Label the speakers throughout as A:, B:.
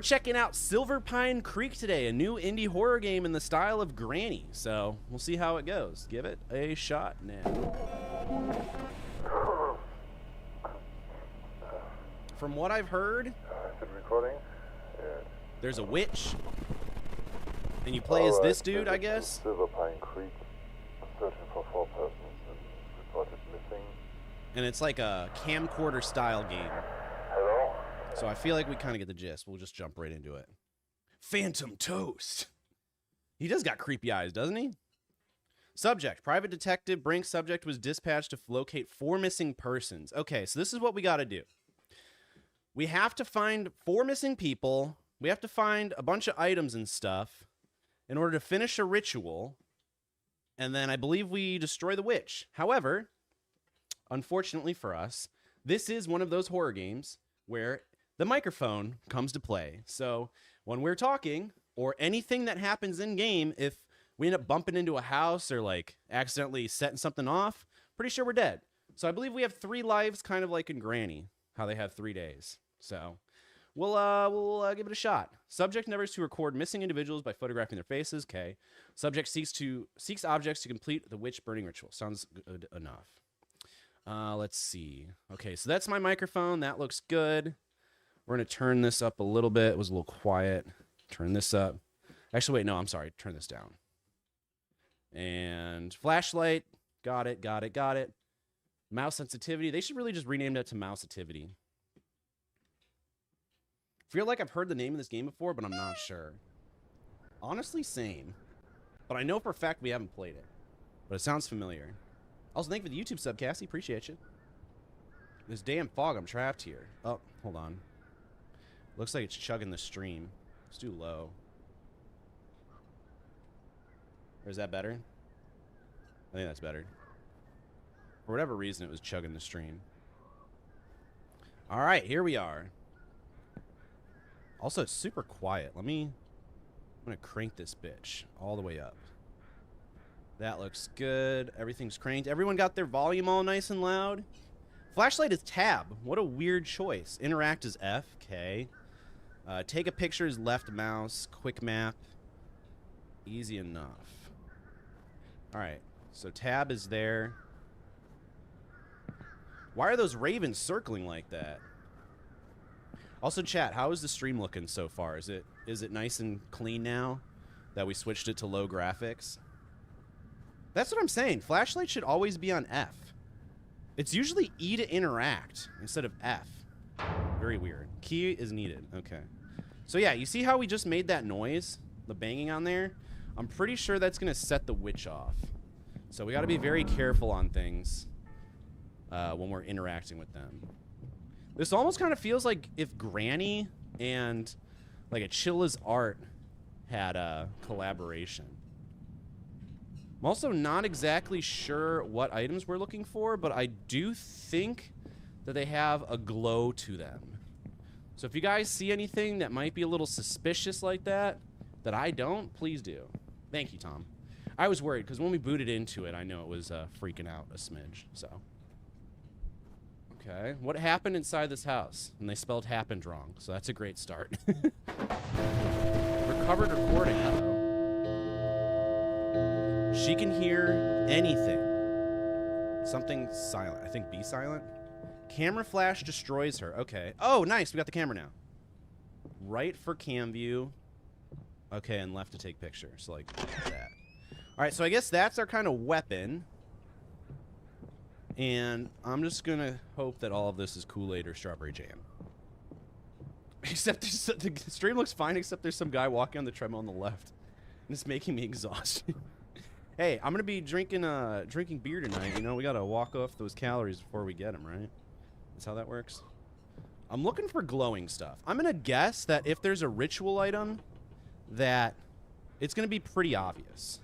A: Checking out Silverpine Creek today, a new indie horror game in the style of Granny. So we'll see how it goes. Give it a shot now. From what I've heard,
B: Is it recording? Yes.
A: there's a witch, and you play as this dude, I guess.
B: Silverpine Creek, searching for 4 persons and reported missing.
A: And it's like a camcorder style game.
B: Hello?
A: So I feel like we kind of get the gist. We'll just jump right into it. Phantom Toast. He does got creepy eyes, doesn't he? Subject. Private detective Brink subject was dispatched to locate 4 missing persons. Okay, so this is what we got to do. We have to find 4 missing people. We have to find a bunch of items and stuff in order to finish a ritual. And then I believe we destroy the witch. However, unfortunately for us, this is one of those horror games where the microphone comes to play. So when we're talking or anything that happens in game, if we end up bumping into a house or like accidentally setting something off, pretty sure we're dead. So I believe we have 3 lives, kind of like in Granny, how they have 3 days. So we'll give it a shot. Subject endeavors to record missing individuals by photographing their faces. Okay. Subject seeks objects to complete the witch burning ritual. Sounds good enough. Let's see. Okay, so that's my microphone. That looks good. We're going to turn this up a little bit. It was a little quiet. Turn this up. Actually, wait, no, I'm sorry. Turn this down. And flashlight. Got it, got it, got it. Mouse sensitivity. They should really just rename that to mouse-ativity. Feel like I've heard the name of this game before, but I'm not sure. Honestly, same. But I know for a fact we haven't played it. But it sounds familiar. Also, thank you for the YouTube sub, Cassie. Appreciate you. This damn fog, I'm trapped here. Oh, hold on. Looks like it's chugging the stream. Let's do low. Or is that better? I think that's better. For whatever reason, it was chugging the stream. All right, here we are. Also, it's super quiet. I'm going to crank this bitch all the way up. That looks good. Everything's cranked. Everyone got their volume all nice and loud. Flashlight is tab. What a weird choice. Interact is F. Okay. Take a picture is left mouse. Quick map. Easy enough. All right. So tab is there. Why are those ravens circling like that? Also, chat, how is the stream looking so far? Is it nice and clean now that we switched it to low graphics? That's what I'm saying. Flashlight should always be on F. It's usually E to interact instead of F. Very weird. Key is needed. Okay. So yeah, you see how we just made that noise? The banging on there? I'm pretty sure that's going to set the witch off. So we got to be very careful on things when we're interacting with them. This almost kind of feels like if Granny and like a Chilla's Art had a collaboration. I'm also not exactly sure what items we're looking for, but I do think that they have a glow to them. So if you guys see anything that might be a little suspicious like that I don't, please do. Thank you, Tom. I was worried because when we booted into it, I know it was freaking out a smidge, so. Okay, what happened inside this house? And they spelled happened wrong, so that's a great start. Recovered recording, uh-oh. She can hear anything. Something silent. I think be silent. Camera flash destroys her. Okay. Oh, nice. We got the camera now. Right for cam view. Okay, and left to take picture. So like that. All right, so I guess that's our kind of weapon. And I'm just going to hope that all of this is Kool-Aid or strawberry jam. Except the stream looks fine, except there's some guy walking on the treadmill on the left. And it's making me exhausted. Hey, I'm going to be drinking beer tonight. You know, we got to walk off those calories before we get them, right? That's how that works. I'm looking for glowing stuff. I'm going to guess that if there's a ritual item, that it's going to be pretty obvious.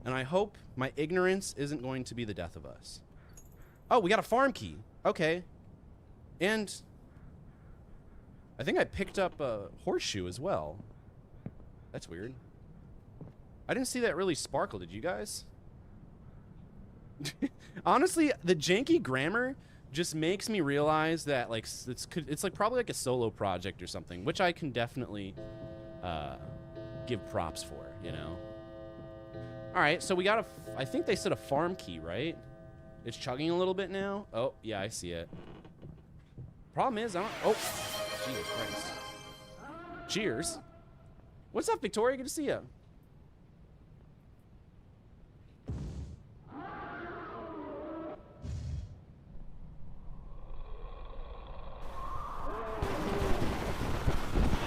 A: And I hope my ignorance isn't going to be the death of us. Oh, we got a farm key. Okay. And I think I picked up a horseshoe as well. That's weird. I didn't see that really sparkle. Did you guys? Honestly, the janky grammar just makes me realize that like it's like probably like a solo project or something, which I can definitely give props for, you know. All right, so we got I think they said a farm key, right? It's chugging a little bit now. Oh yeah, I see it. Problem is, oh, Jesus Christ. Cheers. What's up, Victoria? Good to see you.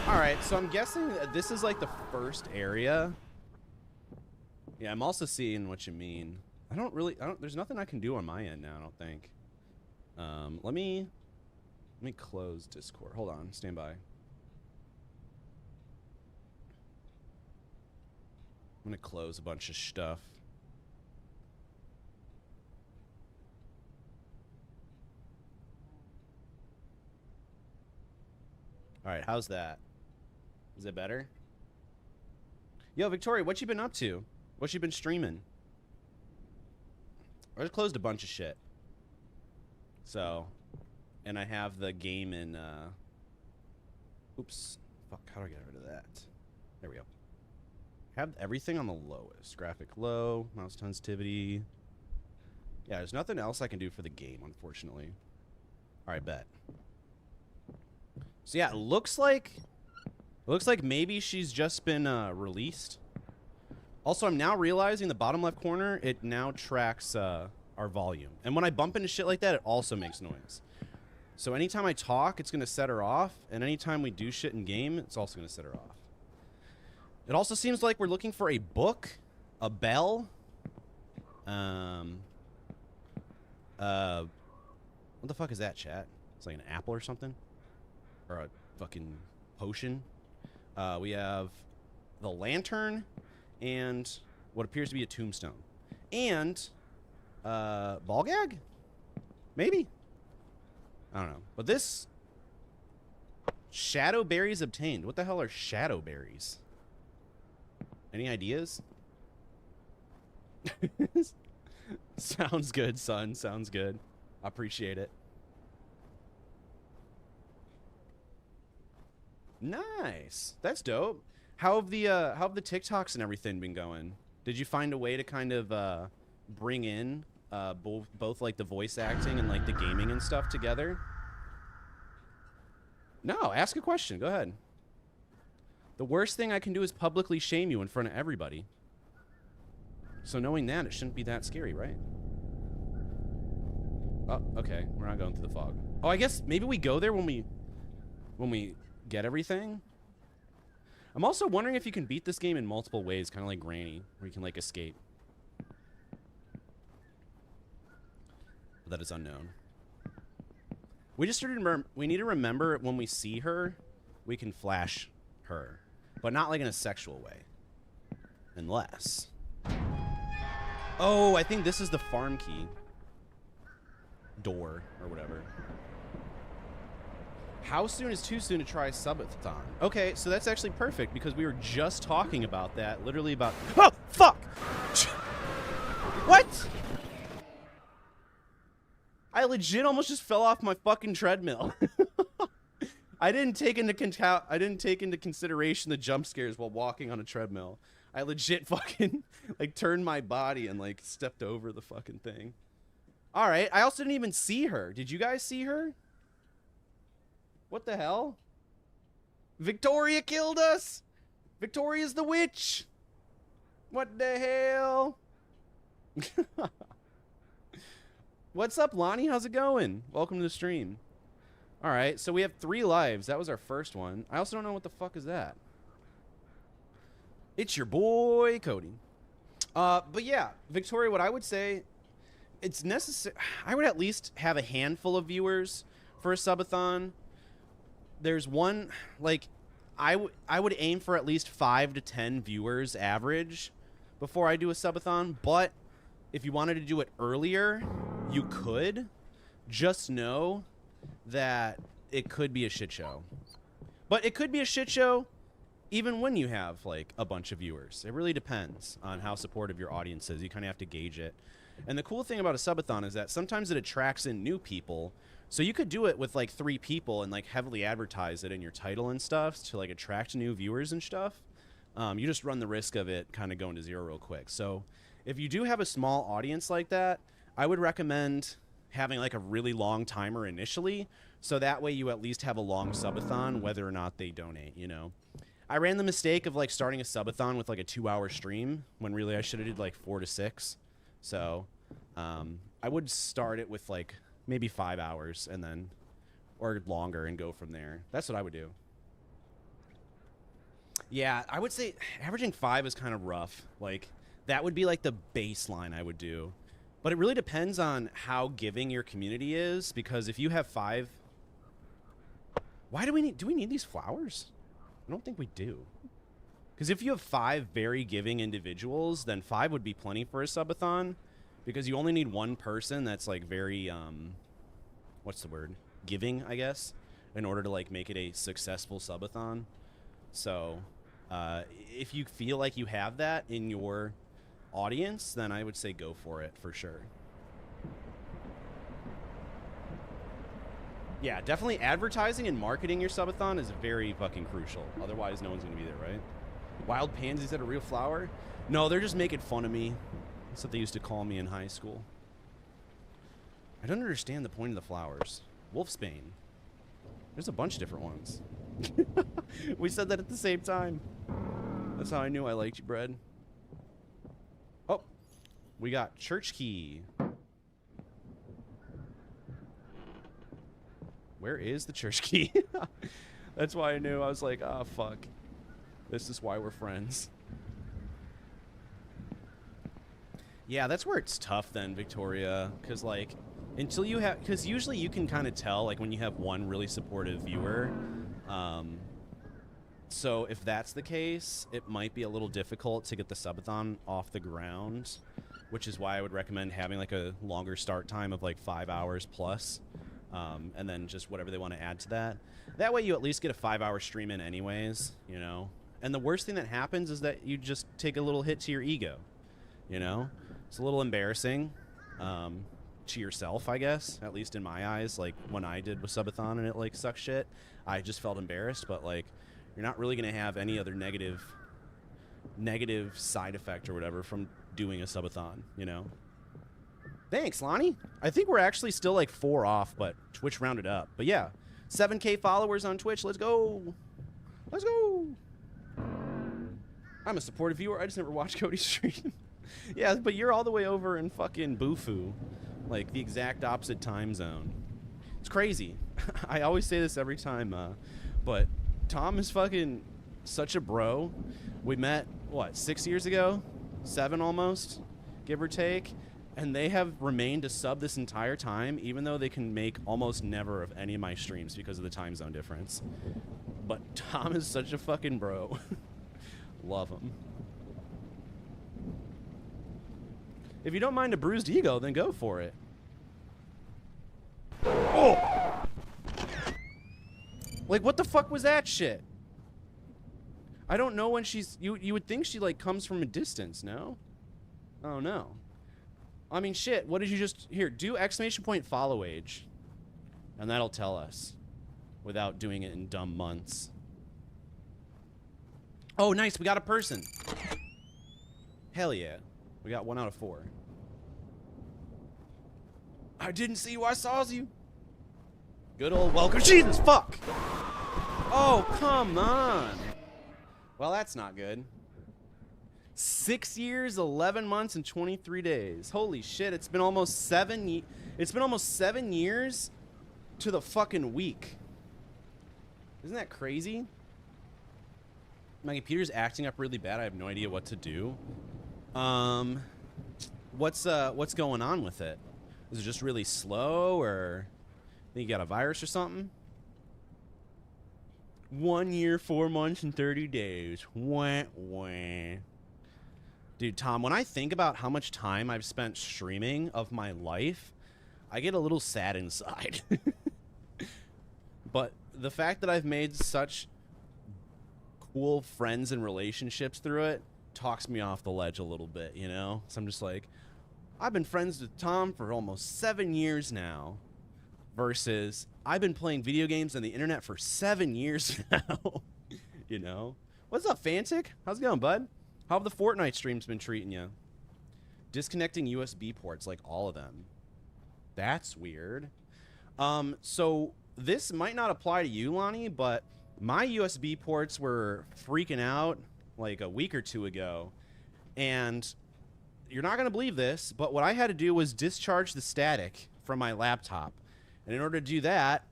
A: Alright, so I'm guessing that this is like the first area. Yeah, I'm also seeing what you mean. There's nothing I can do on my end now, I don't think. Let me close Discord. Hold on, stand by. I'm gonna close a bunch of stuff. Alright, how's that? Is it better? Yo, Victoria, what you been up to? What you been streaming? I just closed a bunch of shit. So, and I have the game in, oops. Fuck, how do I get rid of that? There we go. Have everything on the lowest. Graphic low, mouse sensitivity. Yeah, there's nothing else I can do for the game, unfortunately. Alright, bet. So yeah, it looks like maybe she's just been released. Also, I'm now realizing the bottom left corner, it now tracks our volume. And when I bump into shit like that, it also makes noise. So anytime I talk, it's going to set her off. And anytime we do shit in game, it's also going to set her off. It also seems like we're looking for a book, a bell, what the fuck is that, chat? It's like an apple or something? Or a fucking potion. We have the lantern and what appears to be a tombstone. And ball gag? Maybe? I don't know. But this shadow berries obtained. What the hell are shadow berries? Any ideas? Sounds good, son. Sounds good. I appreciate it. Nice. That's dope. How have the TikToks and everything been going? Did you find a way to kind of bring in both like the voice acting and like the gaming and stuff together? No, ask a question. Go ahead. The worst thing I can do is publicly shame you in front of everybody. So knowing that, it shouldn't be that scary, right? Oh, okay. We're not going through the fog. Oh, I guess maybe we go there when we get everything. I'm also wondering if you can beat this game in multiple ways, kind of like Granny, where you can like escape. But that is unknown. We need to remember when we see her, we can flash her, but not like in a sexual way. Unless. Oh, I think this is the farm key. Door or whatever. How soon is too soon to try subathon? Okay, so that's actually perfect because we were just talking about that. Literally about. Oh, fuck! What? I legit almost just fell off my fucking treadmill. I didn't take into consideration the jump scares while walking on a treadmill. I legit fucking like turned my body and like stepped over the fucking thing. All right, I also didn't even see her. Did you guys see her? What the hell? Victoria killed us! Victoria's the witch! What the hell? What's up, Lonnie? How's it going? Welcome to the stream. Alright, so we have 3 lives. That was our first one. I also don't know what the fuck is that. It's your boy, Cody. But yeah, Victoria, what I would say, it's necessary. I would at least have a handful of viewers for a subathon. There's one, like, I would aim for at least 5 to 10 viewers average before I do a subathon. But if you wanted to do it earlier, you could. Just know that it could be a shit show. But it could be a shit show even when you have, like, a bunch of viewers. It really depends on how supportive your audience is. You kind of have to gauge it. And the cool thing about a subathon is that sometimes it attracts in new people. So you could do it with like 3 people and like heavily advertise it in your title and stuff to like attract new viewers and stuff. You just run the risk of it kind of going to zero real quick. So if you do have a small audience like that, I would recommend having like a really long timer initially, so that way you at least have a long subathon whether or not they donate, you know. I ran the mistake of like starting a subathon with like a 2-hour stream when really I should have did like 4 to 6. So I would start it with like maybe 5 hours and then or longer and go from there. That's what I would do. Yeah, I would say averaging 5 is kind of rough. Like that would be like the baseline I would do. But it really depends on how giving your community is, because if you have 5, why do we need these flowers? I don't think we do. Because if you have 5 very giving individuals, then 5 would be plenty for a subathon, because you only need one person that's like very what's the word? Giving, I guess, in order to like make it a successful subathon. So, if you feel like you have that in your audience, then I would say go for it for sure. Yeah, definitely advertising and marketing your subathon is very fucking crucial. Otherwise, no one's gonna be there, right? Wild pansies that a real flower? No, they're just making fun of me. That's what they used to call me in high school. I don't understand the point of the flowers. Wolfsbane. There's a bunch of different ones. We said that at the same time. That's how I knew I liked you, Bread. Oh, we got church key. Where is the church key? That's why I knew. I was like, oh, fuck. This is why we're friends. Yeah, that's where it's tough then, Victoria. Because, like, until you have... Because usually you can kind of tell, like, when you have one really supportive viewer. So if that's the case, it might be a little difficult to get the subathon off the ground, which is why I would recommend having, like, a longer start time of, like, 5 hours plus. And then just whatever they want to add to that. That way you at least get a 5-hour stream in anyways, you know? And the worst thing that happens is that you just take a little hit to your ego, you know? It's a little embarrassing to yourself, I guess, at least in my eyes. Like, when I did with subathon and it, like, sucked shit, I just felt embarrassed. But, like, you're not really going to have any other negative side effect or whatever from doing a subathon, you know? Thanks, Lonnie. I think we're actually still like 4 off, but Twitch rounded up. But yeah, 7K followers on Twitch. Let's go. Let's go. I'm a supportive viewer. I just never watched Cody's stream. Yeah, but you're all the way over in fucking Bufu. Like the exact opposite time zone. It's crazy. I always say this every time, but Tom is fucking such a bro. We met, what, 6 years ago? 7 almost, give or take. And they have remained a sub this entire time, even though they can make almost never of any of my streams because of the time zone difference. But Tom is such a fucking bro. Love him. If you don't mind a bruised ego, then go for it. Oh! Like, what the fuck was that shit? I don't know when she's... You would think she, like, comes from a distance, no? Oh, no. I mean, shit, what did you just... Here, do exclamation point follow age. And that'll tell us. Without doing it in dumb months. Oh, nice, we got a person. Hell yeah. We got 1 out of 4. I didn't see you, I saw you. Good old welcome. Jesus, fuck! Oh, come on. Well, that's not good. 6 years, 11 months, and 23 days. Holy shit, it's been almost 7 years to the fucking week. Isn't that crazy? My computer's acting up really bad. I have no idea what to do. What's going on with it? Is it just really slow, or think you got a virus or something? 1 year, 4 months, and 30 days. Wah, wah. Dude, Tom, when I think about how much time I've spent streaming of my life, I get a little sad inside. But the fact that I've made such cool friends and relationships through it talks me off the ledge a little bit, you know? So I'm just like, I've been friends with Tom for almost 7 years now. Versus, I've been playing video games on the internet for 7 years now. You know? What's up, Fantic? How's it going, bud? How have the Fortnite streams been treating you? Disconnecting USB ports, like all of them. That's weird. So this might not apply to you, Lonnie, but my USB ports were freaking out like a week or two ago. And you're not going to believe this, but what I had to do was discharge the static from my laptop. And in order to do that,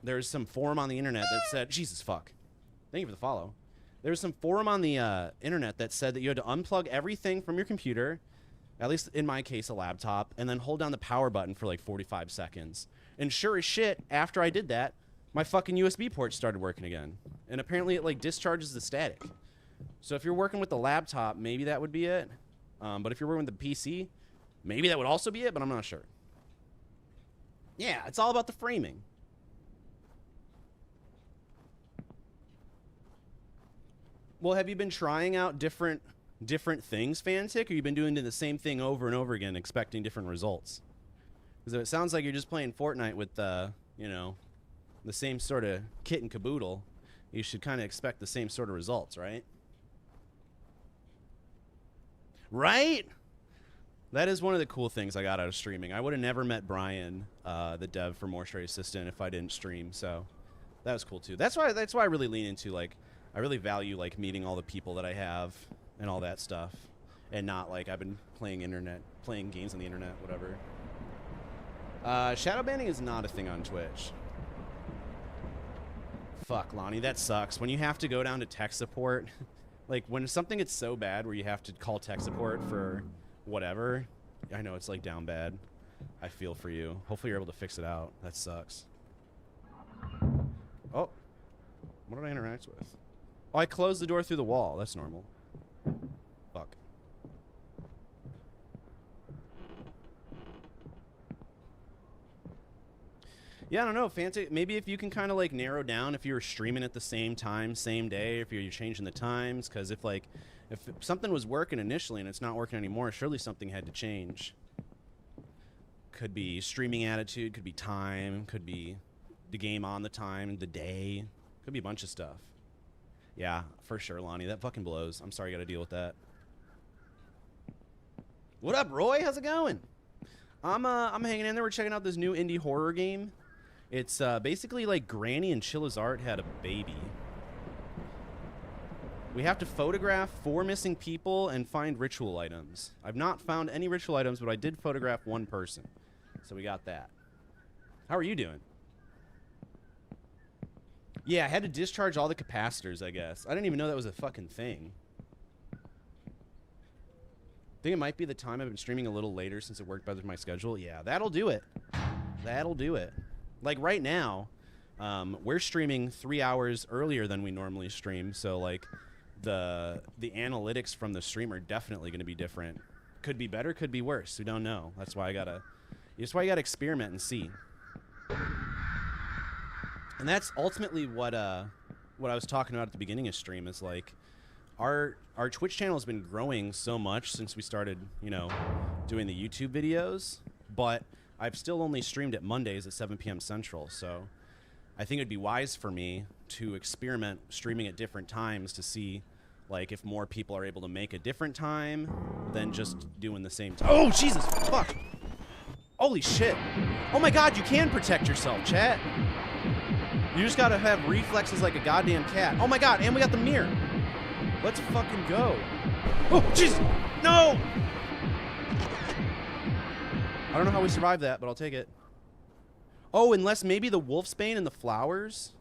A: there's some forum on the internet that said, Jesus fuck. Thank you for the follow. There's some forum on the internet that said that you had to unplug everything from your computer, at least in my case, a laptop, and then hold down the power button for like 45 seconds. And sure as shit, after I did that, my fucking USB port started working again. And apparently it like discharges the static. So if you're working with the laptop, maybe that would be it. But if you're working with the PC, maybe that would also be it, but I'm not sure. Yeah, it's all about the framing. Well, have you been trying out different things, Fantic, or you've been doing the same thing over and over again, expecting different results? Because it sounds like you're just playing Fortnite with, you know, the same sort of kit and caboodle. You should kind of expect the same sort of results, right? Right? That is one of the cool things I got out of streaming. I would have never met Brian, the dev for More Straight Assistant, if I didn't stream. So that was cool too. That's why I really lean into, like, I really value like meeting all the people that I have and all that stuff, and not like I've been playing games on the internet, whatever. Shadow banning is not a thing on Twitch. Fuck, Lonnie, that sucks. When you have to go down to tech support, like when something gets so bad where you have to call tech support for whatever, I know it's like down bad. I feel for you. Hopefully you're able to fix it out. That sucks. Oh, what did I interact with? Oh, I closed the door through the wall. That's normal. Fuck. Yeah, I don't know, Fancy. Maybe if you can kind of like narrow down if you were streaming at the same time, same day, if you're changing the times, because if something was working initially and it's not working anymore, surely something had to change. Could be streaming attitude, could be time, could be the game on the time, the day, could be a bunch of stuff. Yeah, for sure, Lonnie. That fucking blows. I'm sorry you got to deal with that. What up, Roy? How's it going? I'm hanging in there. We're checking out this new indie horror game. It's basically like Granny and Chilla's Art had a baby. We have to photograph 4 missing people and find ritual items. I've not found any ritual items, but I did photograph 1 person. So we got that. How are you doing? Yeah, I had to discharge all the capacitors, I guess. I didn't even know that was a fucking thing. I think it might be the time I've been streaming a little later since it worked better with my schedule. Yeah, that'll do it. That'll do it. Like right now, we're streaming 3 hours earlier than we normally stream, so like the analytics from the stream are definitely going to be different. Could be better, could be worse. We don't know. That's why you gotta experiment and see. And that's ultimately what I was talking about at the beginning of stream, is like our Twitch channel has been growing so much since we started, you know, doing the YouTube videos, but I've still only streamed at Mondays at 7 p.m. Central, so I think it'd be wise for me to experiment streaming at different times to see like if more people are able to make a different time than just doing the same time. Oh, Jesus, fuck. Holy shit. Oh my God, you can protect yourself, chat. You just gotta have reflexes like a goddamn cat. Oh my God, and we got the mirror. Let's fucking go. Oh, Jesus, no! I don't know how we survived that, but I'll take it. Oh, unless maybe the wolfsbane and the flowers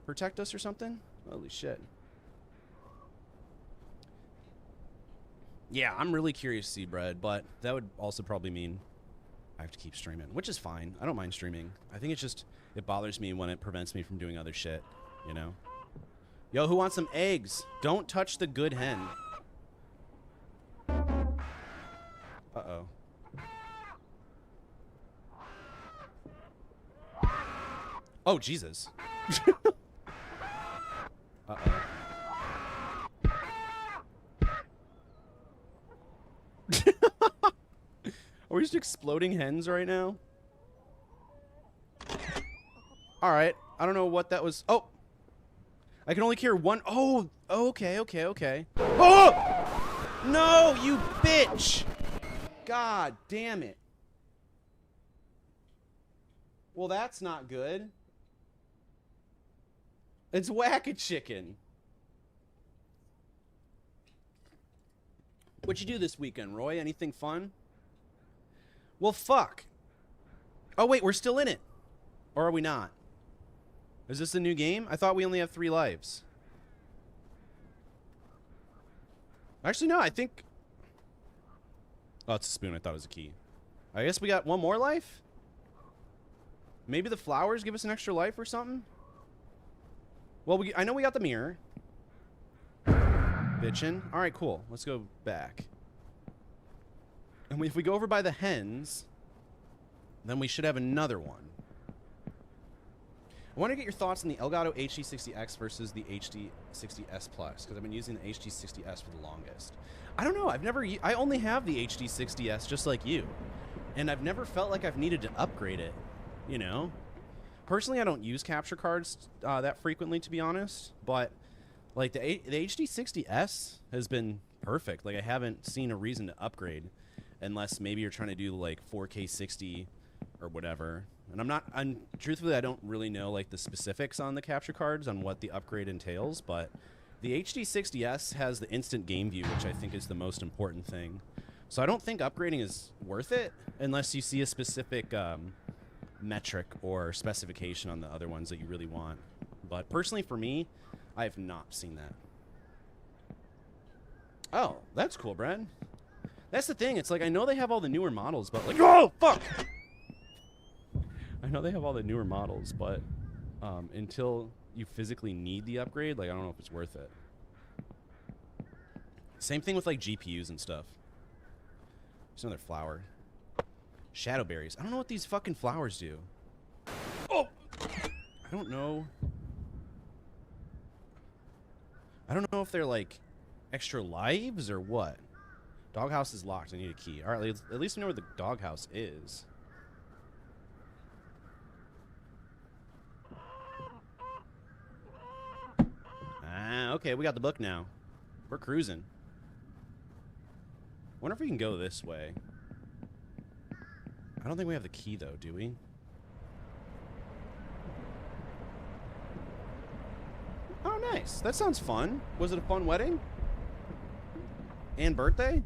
A: protect us or something? Holy shit. Yeah, I'm really curious to see bread, but that would also probably mean I have to keep streaming, which is fine. I don't mind streaming. I think it's just, it bothers me when it prevents me from doing other shit, you know? Yo, who wants some eggs? Don't touch the good hen. Uh-oh. Oh, Jesus. Uh-oh. Are we just exploding hens right now? All right. I don't know what that was. Oh! I can only hear one. Oh! Okay, okay, okay. Oh! No, you bitch! God damn it. Well, that's not good. It's Whack-A-Chicken. What'd you do this weekend, Roy? Anything fun? Well, fuck. Oh, wait, we're still in it. Or are we not? Is this a new game? I thought we only have 3 lives. Actually, no, I think... Oh, it's a spoon. I thought it was a key. I guess we got 1 more life? Maybe the flowers give us an extra life or something? Well, I know we got the mirror. Bitchin'. Alright, cool. Let's go back. And if we go over by the hens, then we should have another one. I want to get your thoughts on the Elgato HD60X versus the HD60S Plus, because I've been using the HD60S for the longest. I don't know. I only have the HD60S just like you. And I've never felt like I've needed to upgrade it, you know? Personally, I don't use capture cards that frequently, to be honest. But, like, the HD60S has been perfect. Like, I haven't seen a reason to upgrade unless maybe you're trying to do, like, 4K 60 or whatever. And truthfully, I don't really know, like, the specifics on the capture cards on what the upgrade entails. But the HD60S has the instant game view, which I think is the most important thing. So I don't think upgrading is worth it unless you see a specific metric or specification on the other ones that you really want. But personally, for me, I have not seen that. Oh, that's cool, Brad. That's the thing. It's like, I know they have all the newer models, but like, oh, fuck! I know they have all the newer models, but until you physically need the upgrade, like, I don't know if it's worth it. Same thing with, like, GPUs and stuff. There's another flower. Shadowberries. I don't know what these fucking flowers do. Oh! I don't know. I don't know if they're, like, extra lives or what. Doghouse is locked. I need a key. All right, at least we know where the doghouse is. Ah, okay, we got the book now. We're cruising. Wonder if we can go this way. I don't think we have the key, though, do we? Oh, nice. That sounds fun. Was it a fun wedding? And birthday?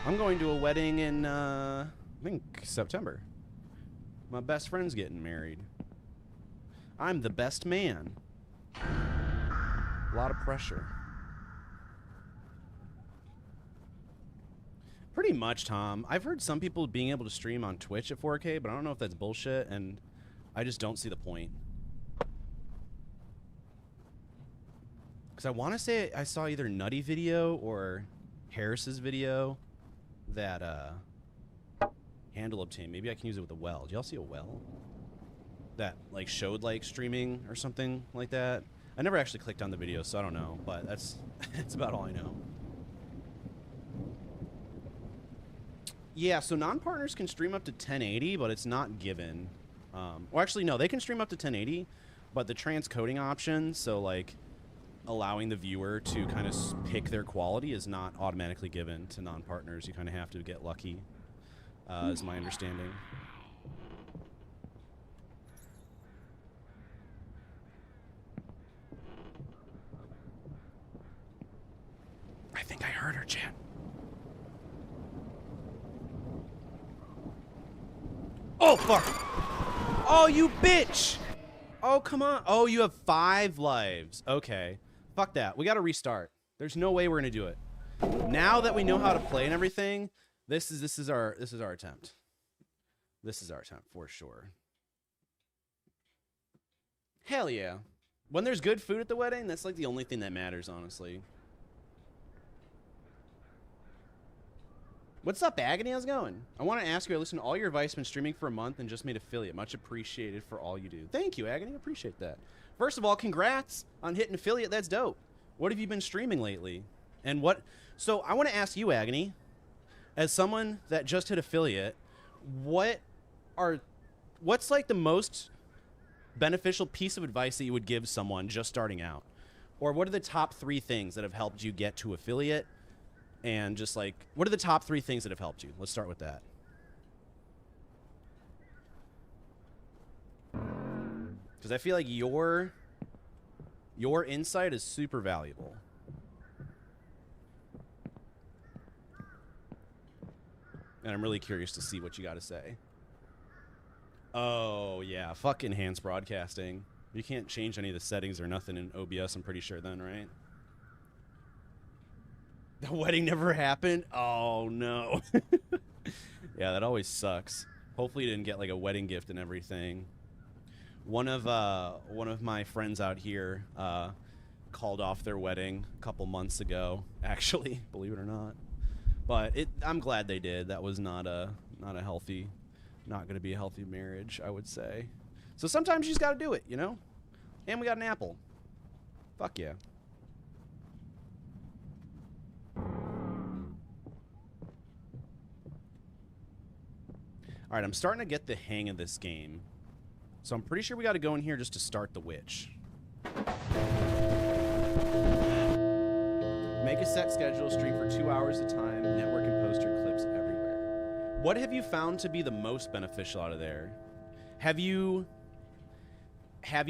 A: I'm going to a wedding in, I think, September. My best friend's getting married. I'm the best man. A lot of pressure. Pretty much, Tom. I've heard some people being able to stream on Twitch at 4K, but I don't know if that's bullshit, and I just don't see the point. Because I want to say I saw either Nutty video or Harris's video that Handle obtained. Maybe I can use it with a well. Do y'all see a well? That, like, showed, like, streaming or something like that. I never actually clicked on the video, so I don't know, but that's about all I know. Yeah, so non-partners can stream up to 1080, but it's not given. Well, actually, no, they can stream up to 1080, but the transcoding option, so, like, allowing the viewer to kind of pick their quality is not automatically given to non-partners. You kind of have to get lucky, is my understanding. I think I heard her, chat. Oh, fuck. Oh, you bitch. Oh, come on. Oh, you have 5 lives. Okay. Fuck that. We got to restart. There's no way we're going to do it. Now that we know how to play and everything, this is our attempt. This is our attempt for sure. Hell yeah. When there's good food at the wedding, that's like the only thing that matters, honestly. What's up, Agony? How's it going? I want to ask you, I listened to all your advice, been streaming for a month, and just made affiliate. Much appreciated for all you do. Thank you, Agony. Appreciate that. First of all, congrats on hitting affiliate. That's dope. What have you been streaming lately? And what... So, I want to ask you, Agony, As someone that just hit affiliate, what's like the most beneficial piece of advice that you would give someone just starting out? Or what are the top 3 things that have helped you get to affiliate? And just like, what are the top 3 things that have helped you? Let's start with that. Because I feel like your insight is super valuable. And I'm really curious to see what you got to say. Oh, yeah. Fuck enhanced broadcasting. You can't change any of the settings or nothing in OBS, I'm pretty sure then, right? The wedding never happened? Oh, no. Yeah, that always sucks. Hopefully you didn't get like a wedding gift and everything. One of my friends out here called off their wedding a couple months ago, actually, believe it or not. But I'm glad they did. That was not going to be a healthy marriage, I would say. So sometimes you just got to do it, you know? And we got an apple. Fuck yeah. All right, I'm starting to get the hang of this game. So I'm pretty sure we got to go in here just to start the witch. Make a set schedule, stream for 2 hours at a time, network and post your clips everywhere. What have you found to be the most beneficial out of there? Have you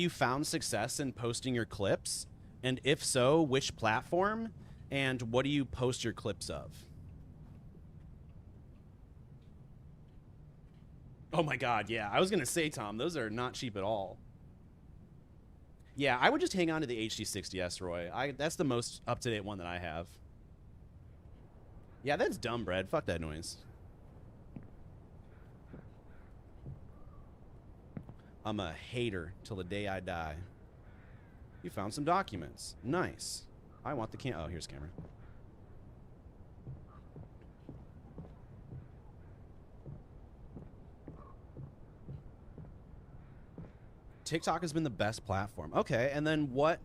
A: found success in posting your clips? And if so, which platform? And what do you post your clips of? Oh my God, yeah. I was going to say, Tom, those are not cheap at all. Yeah, I would just hang on to the HD60S, Roy. That's the most up-to-date one that I have. Yeah, that's dumb, Brad. Fuck that noise. I'm a hater till the day I die. You found some documents. Nice. I want the oh, here's the camera. TikTok has been the best platform. Okay, and then what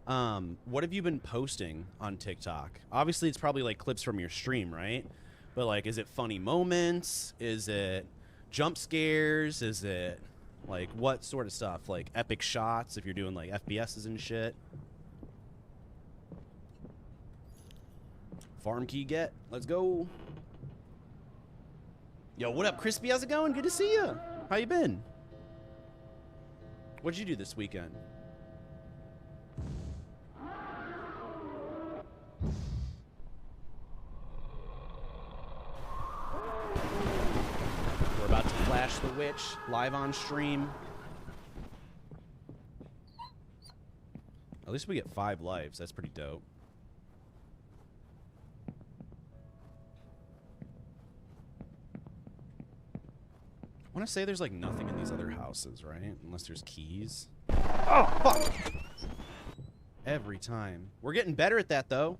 A: have you been posting on TikTok? Obviously, it's probably like clips from your stream, right? But like, is it funny moments? Is it jump scares? Is it like what sort of stuff? Like epic shots if you're doing like FPSs and shit? Farm key get. Let's go. Yo, what up, Crispy? How's it going? Good to see you. How you been? What'd you do this weekend? We're about to flash the witch live on stream. At least we get 5 lives. That's pretty dope. I want to say there's like nothing in these other houses, right? Unless there's keys. Oh, fuck! Every time. We're getting better at that, though.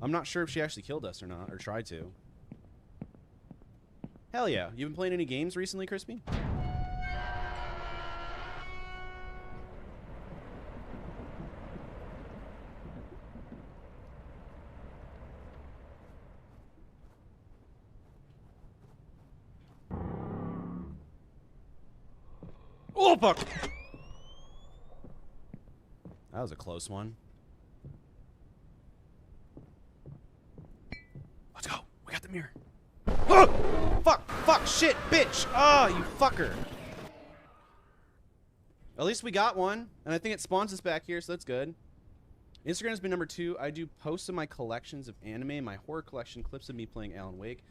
A: I'm not sure if she actually killed us or not, or tried to. Hell yeah. You been playing any games recently, Crispy? Oh, fuck! That was a close one. Let's go. We got the mirror. Oh! Fuck! Fuck! Shit! Bitch! Oh, you fucker! At least we got one, and I think it spawns us back here, so that's good. Instagram's been number 2. I do posts of my collections of anime, my horror collection, clips of me playing Alan Wake,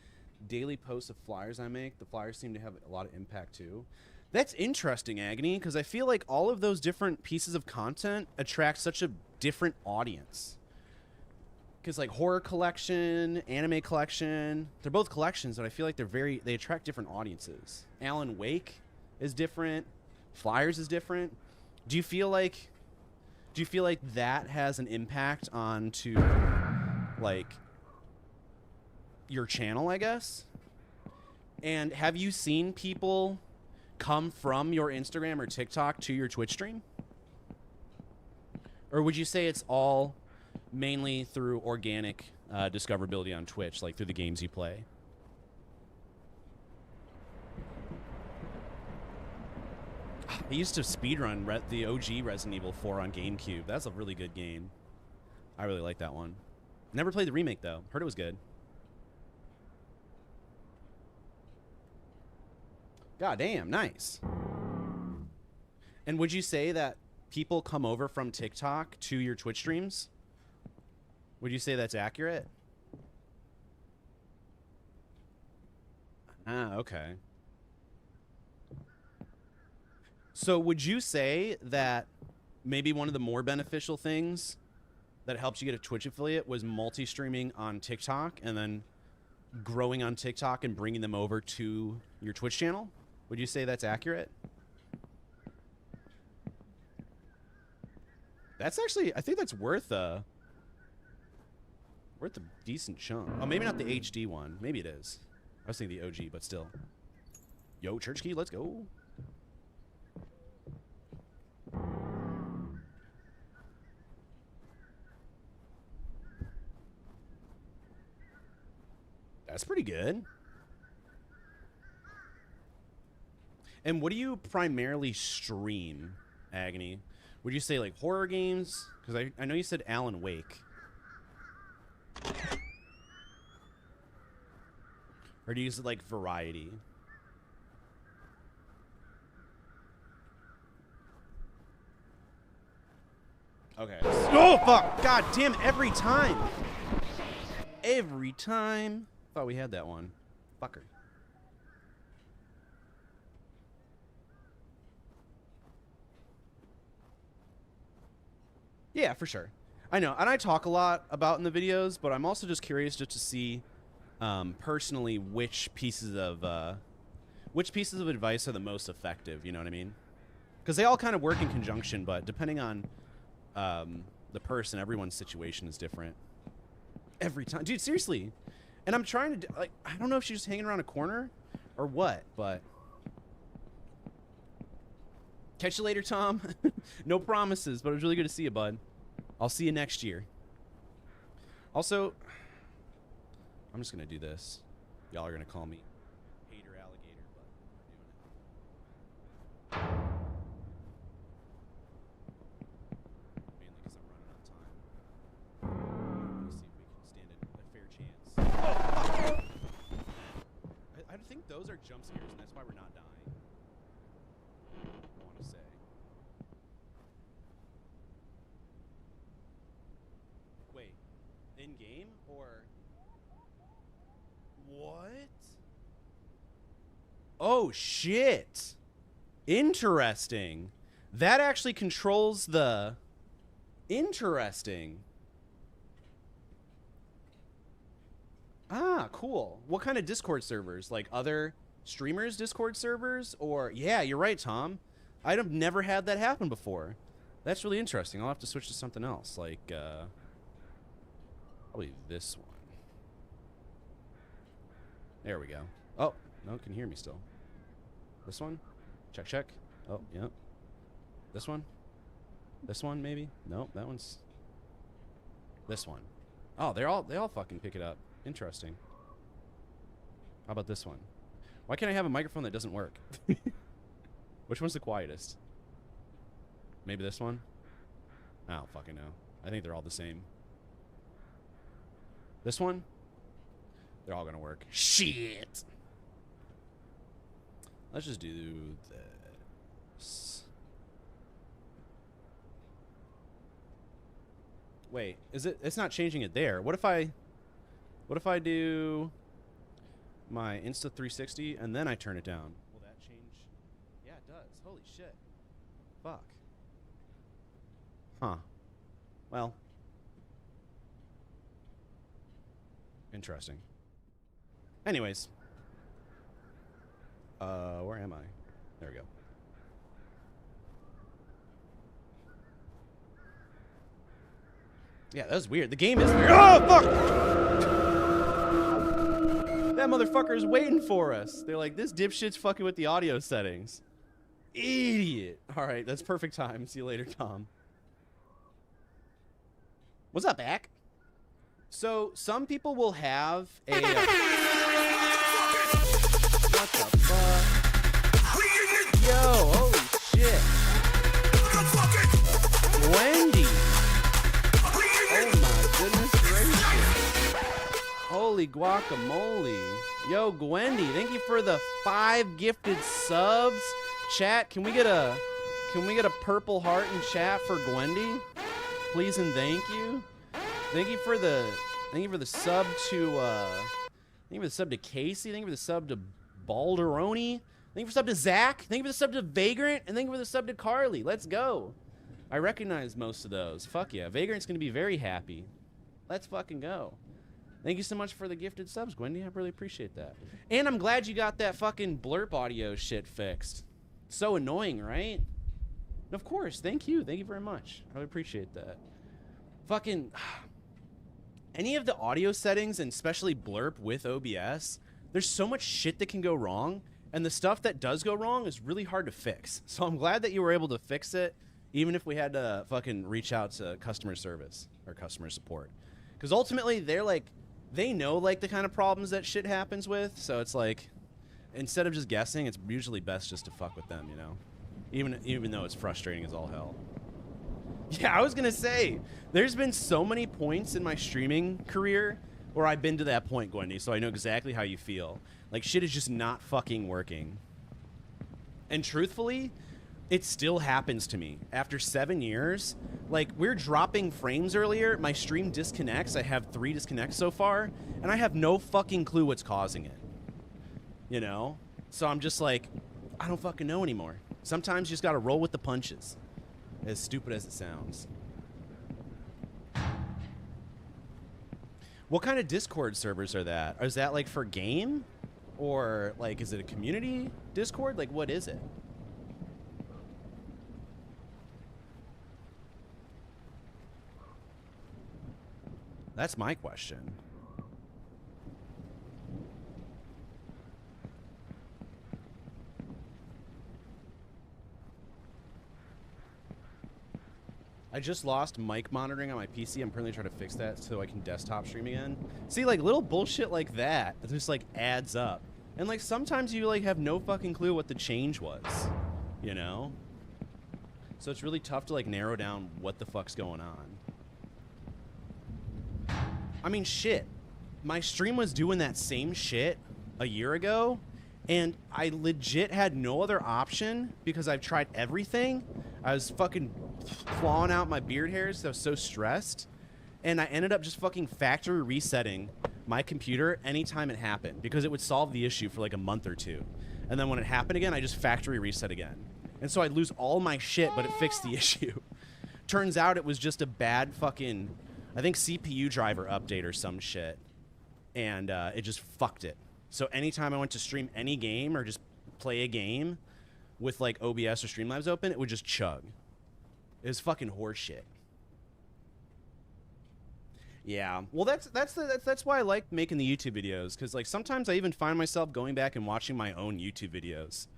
A: daily posts of flyers I make. The flyers seem to have a lot of impact, too. That's interesting, Agony, because I feel like all of those different pieces of content attract such a different audience. Because like horror collection, anime collection, they're both collections, but I feel like they attract different audiences. Alan Wake is different. Flyers is different. Do you feel like that has an impact onto like your channel, I guess? And have you seen people come from your Instagram or TikTok to your Twitch stream? Or would you say it's all mainly through organic discoverability on Twitch, like through the games you play? I used to speedrun the OG Resident Evil 4 on GameCube. That's a really good game. I really like that one. Never played the remake, though. Heard it was good. God damn, nice. And would you say that people come over from TikTok to your Twitch streams? Would you say that's accurate? Ah, okay. So would you say that maybe one of the more beneficial things that helped you get a Twitch affiliate was multi-streaming on TikTok and then growing on TikTok and bringing them over to your Twitch channel? Would you say that's accurate? That's actually, I think that's worth a decent chunk. Oh, maybe not the HD one. Maybe it is. I was thinking the OG, but still. Yo, Church Key, let's go. That's pretty good. And what do you primarily stream, Agony? Would you say like horror games? Because I know you said Alan Wake. Or do you use like variety? Okay. Oh, fuck! God damn, every time! Every time! Thought we had that one. Fucker. Yeah, for sure. I know, and I talk a lot about in the videos, but I'm also just curious just to see personally which pieces of advice are the most effective, you know what I mean? Because they all kind of work in conjunction, but depending on the person, everyone's situation is different. Every time. Dude, seriously. And I'm trying to, like, I don't know if she's just hanging around a corner or what, but... Catch you later, Tom. No promises, but it was really good to see you, bud. I'll see you next year. Also, I'm just going to do this. Y'all are going to call me hater alligator, but I'm doing it. Mainly because I'm running out of time. Let's see if we can stand a fair chance. Oh, fuck. I think those are jump scares, and that's why we're not dying. I want to say. Wait, in game or what? Oh shit! Interesting. That actually controls the. Interesting. Ah, cool. What kind of Discord servers? Like other streamers' Discord servers? Or, yeah, you're right, Tom. I've never had that happen before. That's really interesting. I'll have to switch to something else. Like, probably this one. There we go. Oh, no, can hear me still. This one? Check, check. Oh, yep. This one? This one, maybe? Nope, that one's... This one. Oh, they all fucking pick it up. Interesting. How about this one? Why can't I have a microphone that doesn't work? Which one's the quietest? Maybe this one? I don't fucking know. I think they're all the same. This one? They're all gonna work. Shit! Let's just do this. Wait, is it? It's not changing it there. What if I do my Insta 360 and then I turn it down? Will that change? Yeah, it does. Holy shit. Fuck. Huh. Well. Interesting. Anyways. Where am I? There we go. Yeah, that was weird. The game is weird. Oh, fuck! That motherfucker is waiting for us. They're like, this dipshit's fucking with the audio settings. Idiot. All right, that's perfect time. See you later, Tom. What's up, Ack? So, some people will have a... what the fuck? Yo, holy shit. Holy guacamole. Yo, Gwendy, thank you for the 5 gifted subs. Chat, can we get a purple heart in chat for Gwendy? Please and thank you. Thank you for the sub to Casey. Thank you for the sub to Balderoni. Thank you for the sub to Zach. Thank you for the sub to Vagrant. And thank you for the sub to Carly. Let's go. I recognize most of those. Fuck yeah. Vagrant's going to be very happy. Let's fucking go. Thank you so much for the gifted subs, Gwendy. I really appreciate that. And I'm glad you got that fucking blurp audio shit fixed. So annoying, right? Of course. Thank you. Thank you very much. I really appreciate that. Fucking... Any of the audio settings, and especially blurp with OBS, there's so much shit that can go wrong. And the stuff that does go wrong is really hard to fix. So I'm glad that you were able to fix it, even if we had to fucking reach out to customer service or customer support. Because ultimately, they're like, they know like the kind of problems that shit happens with. So it's like, instead of just guessing, it's usually best just to fuck with them, you know? Even though it's frustrating as all hell. Yeah, I was going to say, there's been so many points in my streaming career where I've been to that point, Gwendy, so I know exactly how you feel. Like, shit is just not fucking working. And truthfully, it still happens to me. After 7 years, like, we're dropping frames earlier, my stream disconnects, I have 3 disconnects so far, and I have no fucking clue what's causing it. You know? So I'm just like, I don't fucking know anymore. Sometimes you just gotta roll with the punches. As stupid as it sounds. What kind of Discord servers are that? Is that like for game? Or like is it a community Discord? Like what is it? That's my question. I just lost mic monitoring on my PC. I'm currently trying to fix that so I can desktop stream again. See, like, little bullshit like that just, like, adds up. And, like, sometimes you, like, have no fucking clue what the change was, you know? So it's really tough to, like, narrow down what the fuck's going on. I mean, shit. My stream was doing that same shit a year ago, and I legit had no other option because I've tried everything. I was fucking clawing out my beard hairs because I was so stressed. And I ended up just fucking factory resetting my computer anytime it happened because it would solve the issue for like a month or 2. And then when it happened again, I just factory reset again. And so I'd lose all my shit, but it fixed the issue. Turns out it was just a bad fucking, I think, CPU driver update or some shit. And it just fucked it. So anytime I went to stream any game or just play a game with like OBS or Streamlabs open, it would just chug. It was fucking horseshit. Yeah, well, that's why I like making the YouTube videos, because like sometimes I even find myself going back and watching my own YouTube videos,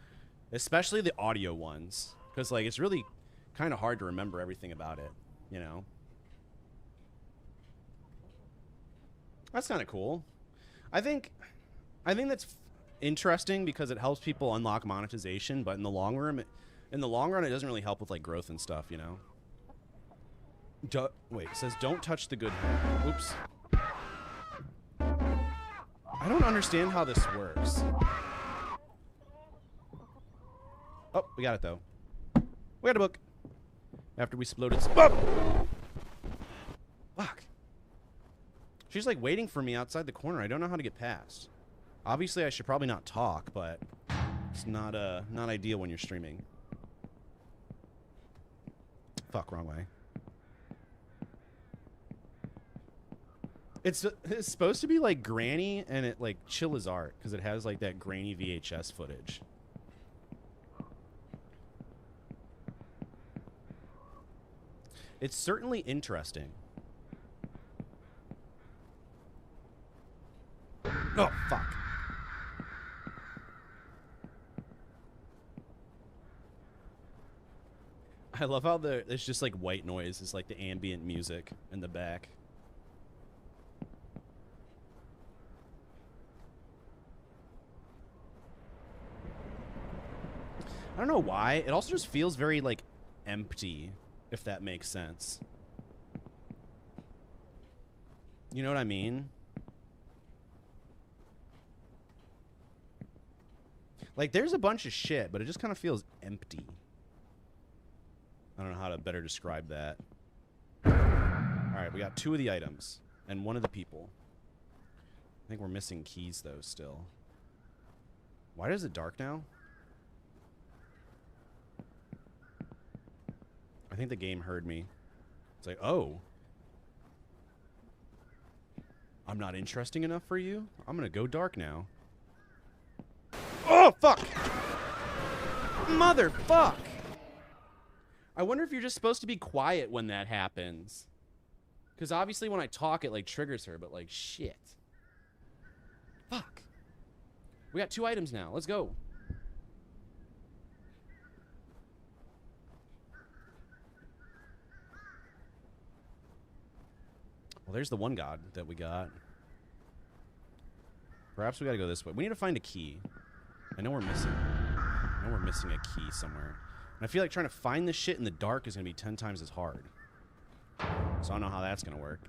A: especially the audio ones, because like it's really kind of hard to remember everything about it, you know. That's kind of cool. I think that's interesting because it helps people unlock monetization, but in the long run, it doesn't really help with like growth and stuff, you know. Wait, it says don't touch the good hair. Oops. I don't understand how this works. Oh, we got it though. We got a book. After we exploded. Oh! Fuck. She's like waiting for me outside the corner. I don't know how to get past. Obviously, I should probably not talk, but it's not ideal when you're streaming. Fuck, wrong way. It's supposed to be like Granny, and it like chill as art because it has like that grainy VHS footage. It's certainly interesting. Oh, fuck. I love how there's just like white noise. It's like the ambient music in the back. I don't know why. It also just feels very like empty, if that makes sense. You know what I mean? Like, there's a bunch of shit, but it just kind of feels empty. I don't know how to better describe that. Alright, we got 2 of the items. And 1 of the people. I think we're missing keys, though, still. Why is it dark now? I think the game heard me. It's like, oh. I'm not interesting enough for you? I'm gonna go dark now. Oh, fuck! Motherfuck! I wonder if you're just supposed to be quiet when that happens. Because obviously when I talk, it, like, triggers her, but, like, shit. Fuck. We got 2 items now. Let's go. Well, there's the one god that we got. Perhaps we gotta go this way. We need to find a key. I know we're missing a key somewhere. And I feel like trying to find this shit in the dark is gonna be 10 times as hard. So I don't know how that's gonna work.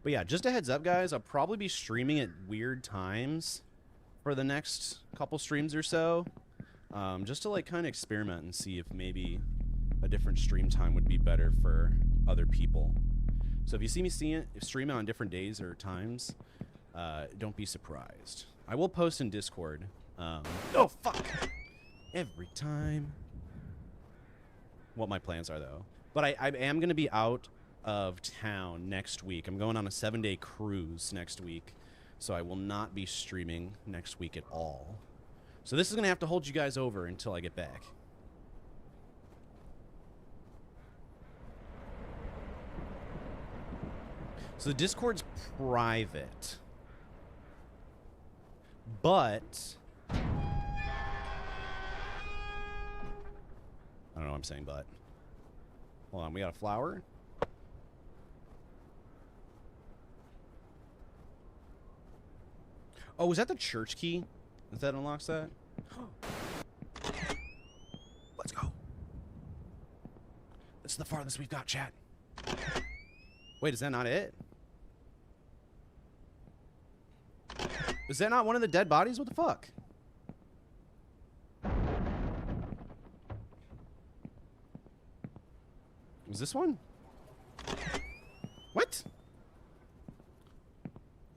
A: But yeah, just a heads up, guys. I'll probably be streaming at weird times for the next couple streams or so. Just to, like, kind of experiment and see if maybe a different stream time would be better for other people. So if you see me stream on different days or times, don't be surprised. I will post in Discord. Oh, fuck! Every time. What my plans are, though. But I am going to be out of town next week. I'm going on a 7-day cruise next week. So I will not be streaming next week at all. So this is going to have to hold you guys over until I get back. So the Discord's private. But I don't know what I'm saying, but hold on, we got a flower. Oh, was that the church key? If that unlocks that? Let's go. This is the farthest we've got, chat. Wait, is that not it? Is that not one of the dead bodies? What the fuck? Was this one? What?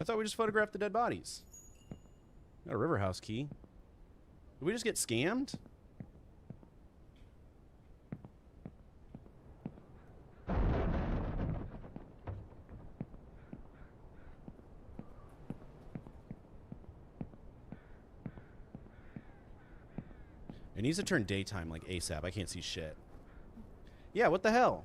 A: I thought we just photographed the dead bodies. Got a river house key. Did we just get scammed? It needs to turn daytime like ASAP. I can't see shit. Yeah, what the hell?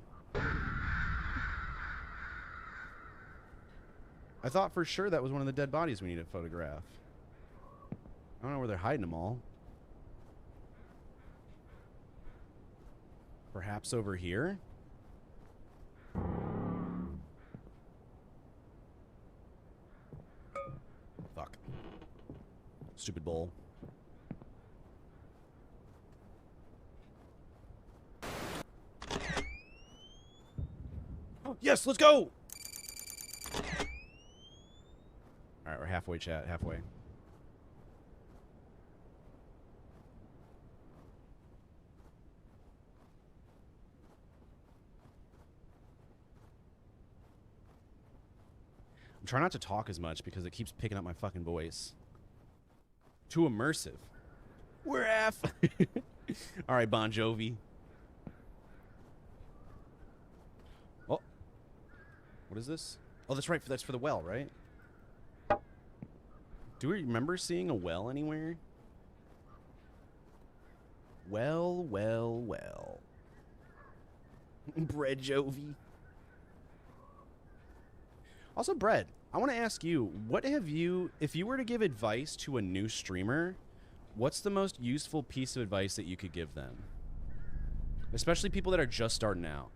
A: I thought for sure that was one of the dead bodies we need to photograph. I don't know where they're hiding them all. Perhaps over here? Fuck. Stupid bowl. Oh, yes, let's go! Alright, we're halfway, chat. Halfway. I'm trying not to talk as much because it keeps picking up my fucking voice. Too immersive. We're half. Alright, Bon Jovi. Oh. What is this? Oh, that's right. That's for the well, right? Do we remember seeing a well anywhere? Well, well, well. Bread Jovi. Also, Bread, I want to ask you, what have you, if you were to give advice to a new streamer, what's the most useful piece of advice that you could give them? Especially people that are just starting out.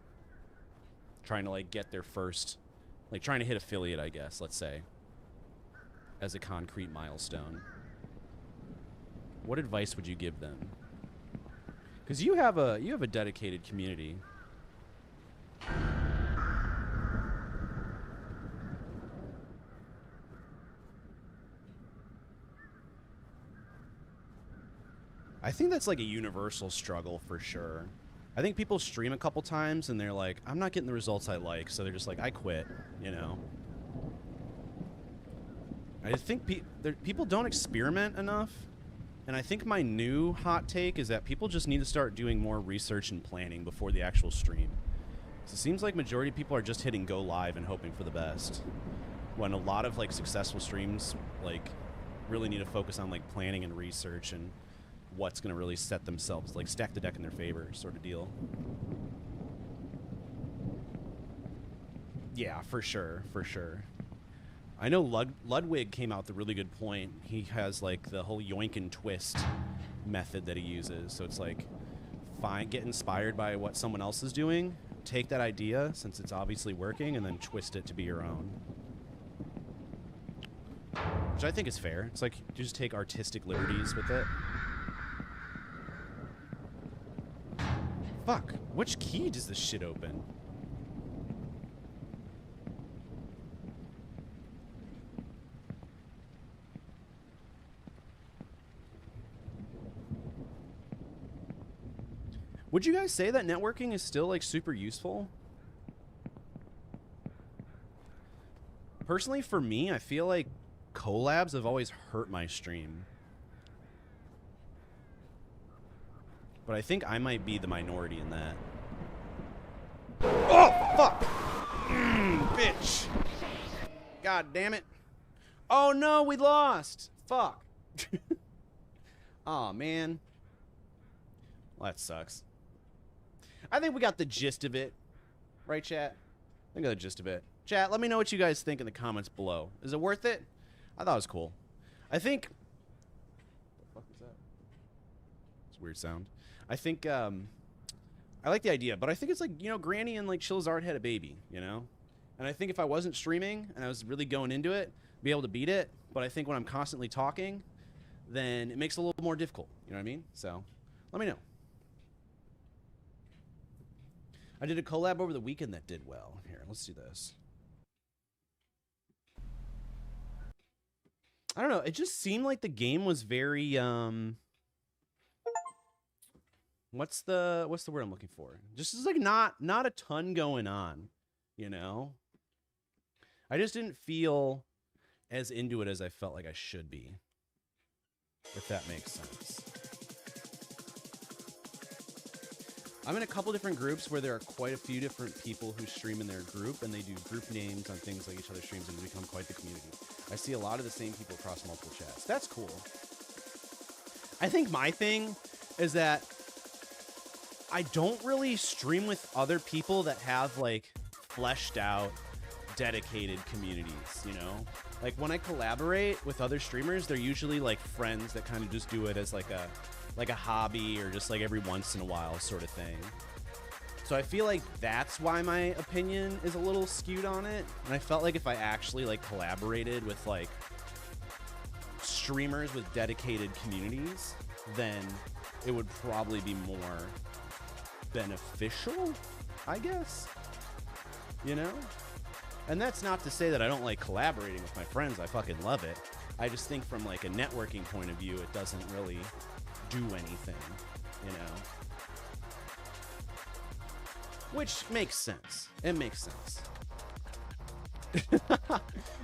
A: Trying to, like, get their first, like, trying to hit affiliate, I guess, let's say. As a concrete milestone. What advice would you give them? Because you have a dedicated community. I think that's like a universal struggle for sure. I think people stream a couple times and they're like, I'm not getting the results I like, so they're just like, I quit, you know? I think people don't experiment enough, and I think my new hot take is that people just need to start doing more research and planning before the actual stream. So it seems like majority of people are just hitting go live and hoping for the best, when a lot of like successful streams like really need to focus on like planning and research and what's going to really set themselves, like stack the deck in their favor sort of deal. Yeah, for sure, for sure. I know Ludwig came out with a really good point. He has like the whole yoink and twist method that he uses. So it's like, get inspired by what someone else is doing, take that idea since it's obviously working, and then twist it to be your own. Which I think is fair. It's like you just take artistic liberties with it. Fuck, which key does this shit open? Would you guys say that networking is still like super useful? Personally, for me, I feel like collabs have always hurt my stream. But I think I might be the minority in that. Oh, fuck! Bitch! God damn it. Oh no, we lost! Fuck. Aw, man. Well, that sucks. I think we got the gist of it. Right, chat? I think I got the gist of it. Chat, let me know what you guys think in the comments below. Is it worth it? I thought it was cool. I think... What the fuck is that? It's a weird sound. I think, I like the idea, but I think it's like, you know, Granny and like Chillzard had a baby, you know? And I think if I wasn't streaming and I was really going into it, be able to beat it. But I think when I'm constantly talking, then it makes it a little more difficult. You know what I mean? So, let me know. I did a collab over the weekend that did well. Here, let's do this. I don't know. It just seemed like the game was very, what's the word I'm looking for? Just is like not a ton going on, you know? I just didn't feel as into it as I felt like I should be. If that makes sense. I'm in a couple different groups where there are quite a few different people who stream in their group, and they do group names on things like each other's streams and become quite the community. I see a lot of the same people across multiple chats. That's cool. I think my thing is that I don't really stream with other people that have like fleshed out, dedicated communities, you know? Like when I collaborate with other streamers, they're usually like friends that kind of just do it as like a hobby or just like every once in a while sort of thing. So I feel like that's why my opinion is a little skewed on it. And I felt like if I actually like collaborated with like streamers with dedicated communities, then it would probably be more beneficial, I guess, you know? And that's not to say that I don't like collaborating with my friends. I fucking love it. I just think from like a networking point of view, it doesn't really do anything, you know? Which makes sense. It makes sense.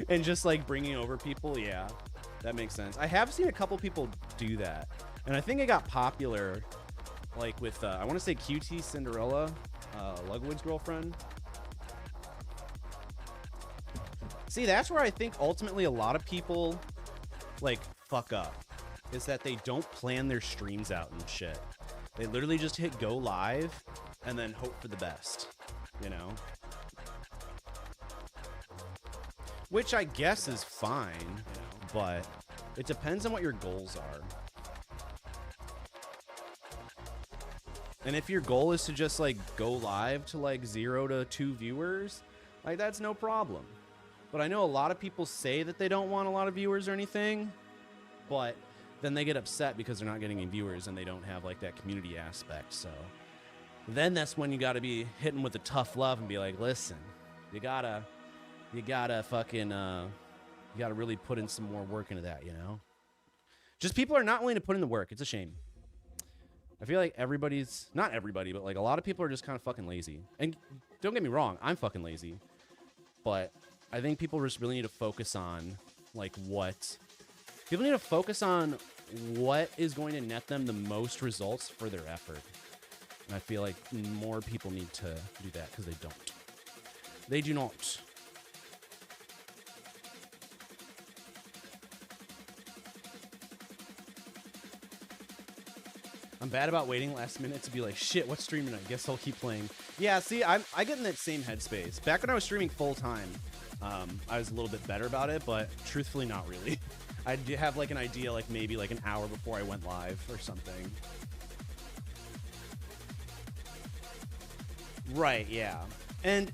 A: And just like bringing over people, yeah, that makes sense. I have seen a couple people do that. And I think it got popular like with, I want to say QT Cinderella, Lugwood's girlfriend. See, that's where I think ultimately a lot of people like fuck up, is that they don't plan their streams out and shit. They literally just hit go live and then hope for the best, you know? Which I guess is fine, you know, but it depends on what your goals are. And if your goal is to just like go live to like 0 to 2 viewers, like that's no problem. But I know a lot of people say that they don't want a lot of viewers or anything, but then they get upset because they're not getting any viewers and they don't have like that community aspect. So then that's when you got to be hitting with the tough love and be like, listen, you gotta fucking, you gotta really put in some more work into that, you know? Just people are not willing to put in the work. It's a shame. I feel like everybody's, not everybody, but like a lot of people are just kind of fucking lazy. And don't get me wrong, I'm fucking lazy. But I think people just really need to focus on like what is going to net them the most results for their effort. And I feel like more people need to do that because they don't. They do not. I'm bad about waiting last minute to be like, shit, what's streaming? I guess I'll keep playing. Yeah, see, I get in that same headspace. Back when I was streaming full time, I was a little bit better about it, but truthfully, not really. I have like an idea, like maybe like an hour before I went live or something. Right, yeah. And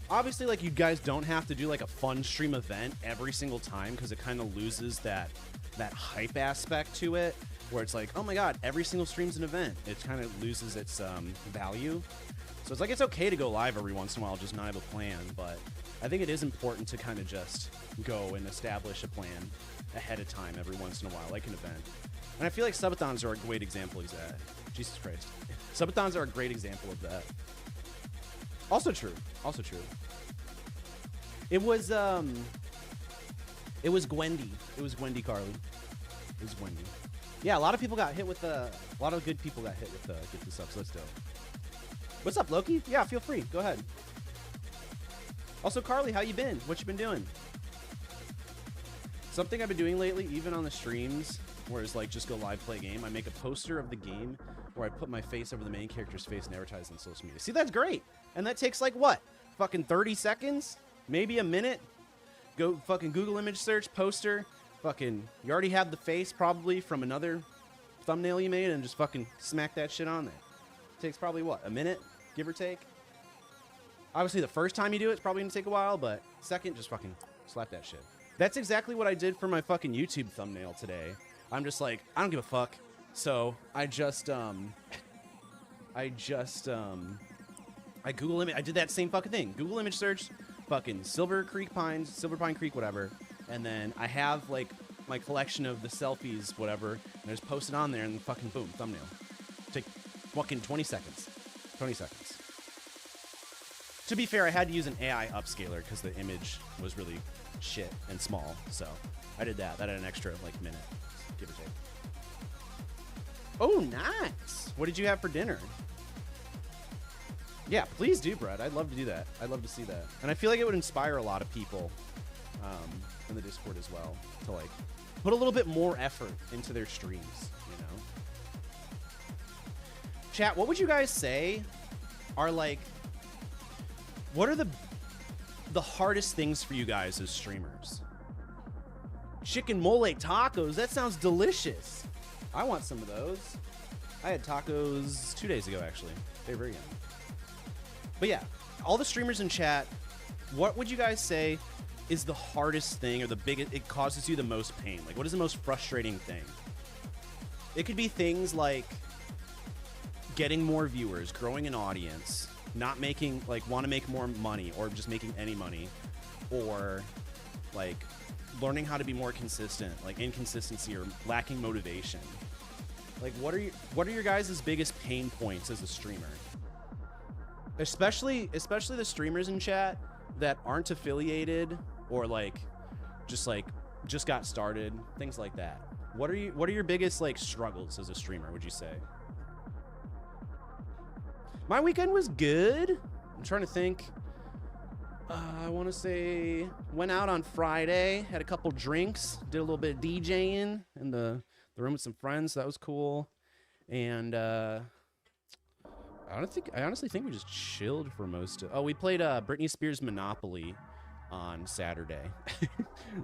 A: obviously, like, you guys don't have to do like a fun stream event every single time because it kind of loses that hype aspect to it. Where it's like, oh my god, every single stream's an event. It kind of loses its value. So it's like, it's okay to go live every once in a while, just not have a plan. But I think it is important to kind of just go and establish a plan ahead of time every once in a while, like an event. And I feel like subathons are a great example of that. Jesus Christ. Subathons are a great example of that. Also true. Also true. It was Gwendy. It was Gwendy Carly. It was Gwendy. Yeah, a lot of people got hit with a lot of good people got hit with get this up, so let's do it. What's up, Loki? Yeah, feel free. Go ahead. Also, Carly, how you been? What you been doing? Something I've been doing lately, even on the streams, where it's like just go live, play a game. I make a poster of the game where I put my face over the main character's face and advertise on social media. See, that's great. And that takes like what? Fucking 30 seconds? Maybe a minute? Go fucking Google image search, poster. Fucking, you already have the face probably from another thumbnail you made and just fucking smack that shit on there. Takes probably what, a minute, give or take? Obviously the first time you do it, it's probably gonna take a while, but second, just fucking slap that shit. That's exactly what I did for my fucking YouTube thumbnail today. I'm just like, I don't give a fuck. So I Google image, I did that same fucking thing. Google image search, fucking Silverpine Creek, whatever. And then I have like my collection of the selfies, whatever, and I just post it on there and fucking boom, thumbnail. Take fucking 20 seconds. 20 seconds. To be fair, I had to use an AI upscaler because the image was really shit and small. So I did that. That had an extra like minute, give or take. Oh, nice. What did you have for dinner? Yeah, please do, Brett. I'd love to do that. I'd love to see that. And I feel like it would inspire a lot of people in the Discord as well to like put a little bit more effort into their streams, you know? Chat, what would you guys say are like, what are the hardest things for you guys as streamers? Chicken mole tacos, that sounds delicious. I want some of those. I had tacos 2 days ago, actually. They're very yummy. But yeah, all the streamers in chat, what would you guys say is the hardest thing or the biggest, it causes you the most pain? Like, what is the most frustrating thing? It could be things like getting more viewers, growing an audience, not making, like, want to make more money or just making any money, or like learning how to be more consistent, like inconsistency or lacking motivation. Like, what are your guys' biggest pain points as a streamer? Especially the streamers in chat that aren't affiliated or just got started, things like that. What are your biggest like struggles as a streamer, would you say? My weekend was good. I'm trying to think. I want to say went out on Friday, had a couple drinks, did a little bit of DJing in the room with some friends. So that was cool. And I honestly think we just chilled for most of. Oh, we played Britney Spears Monopoly on Saturday.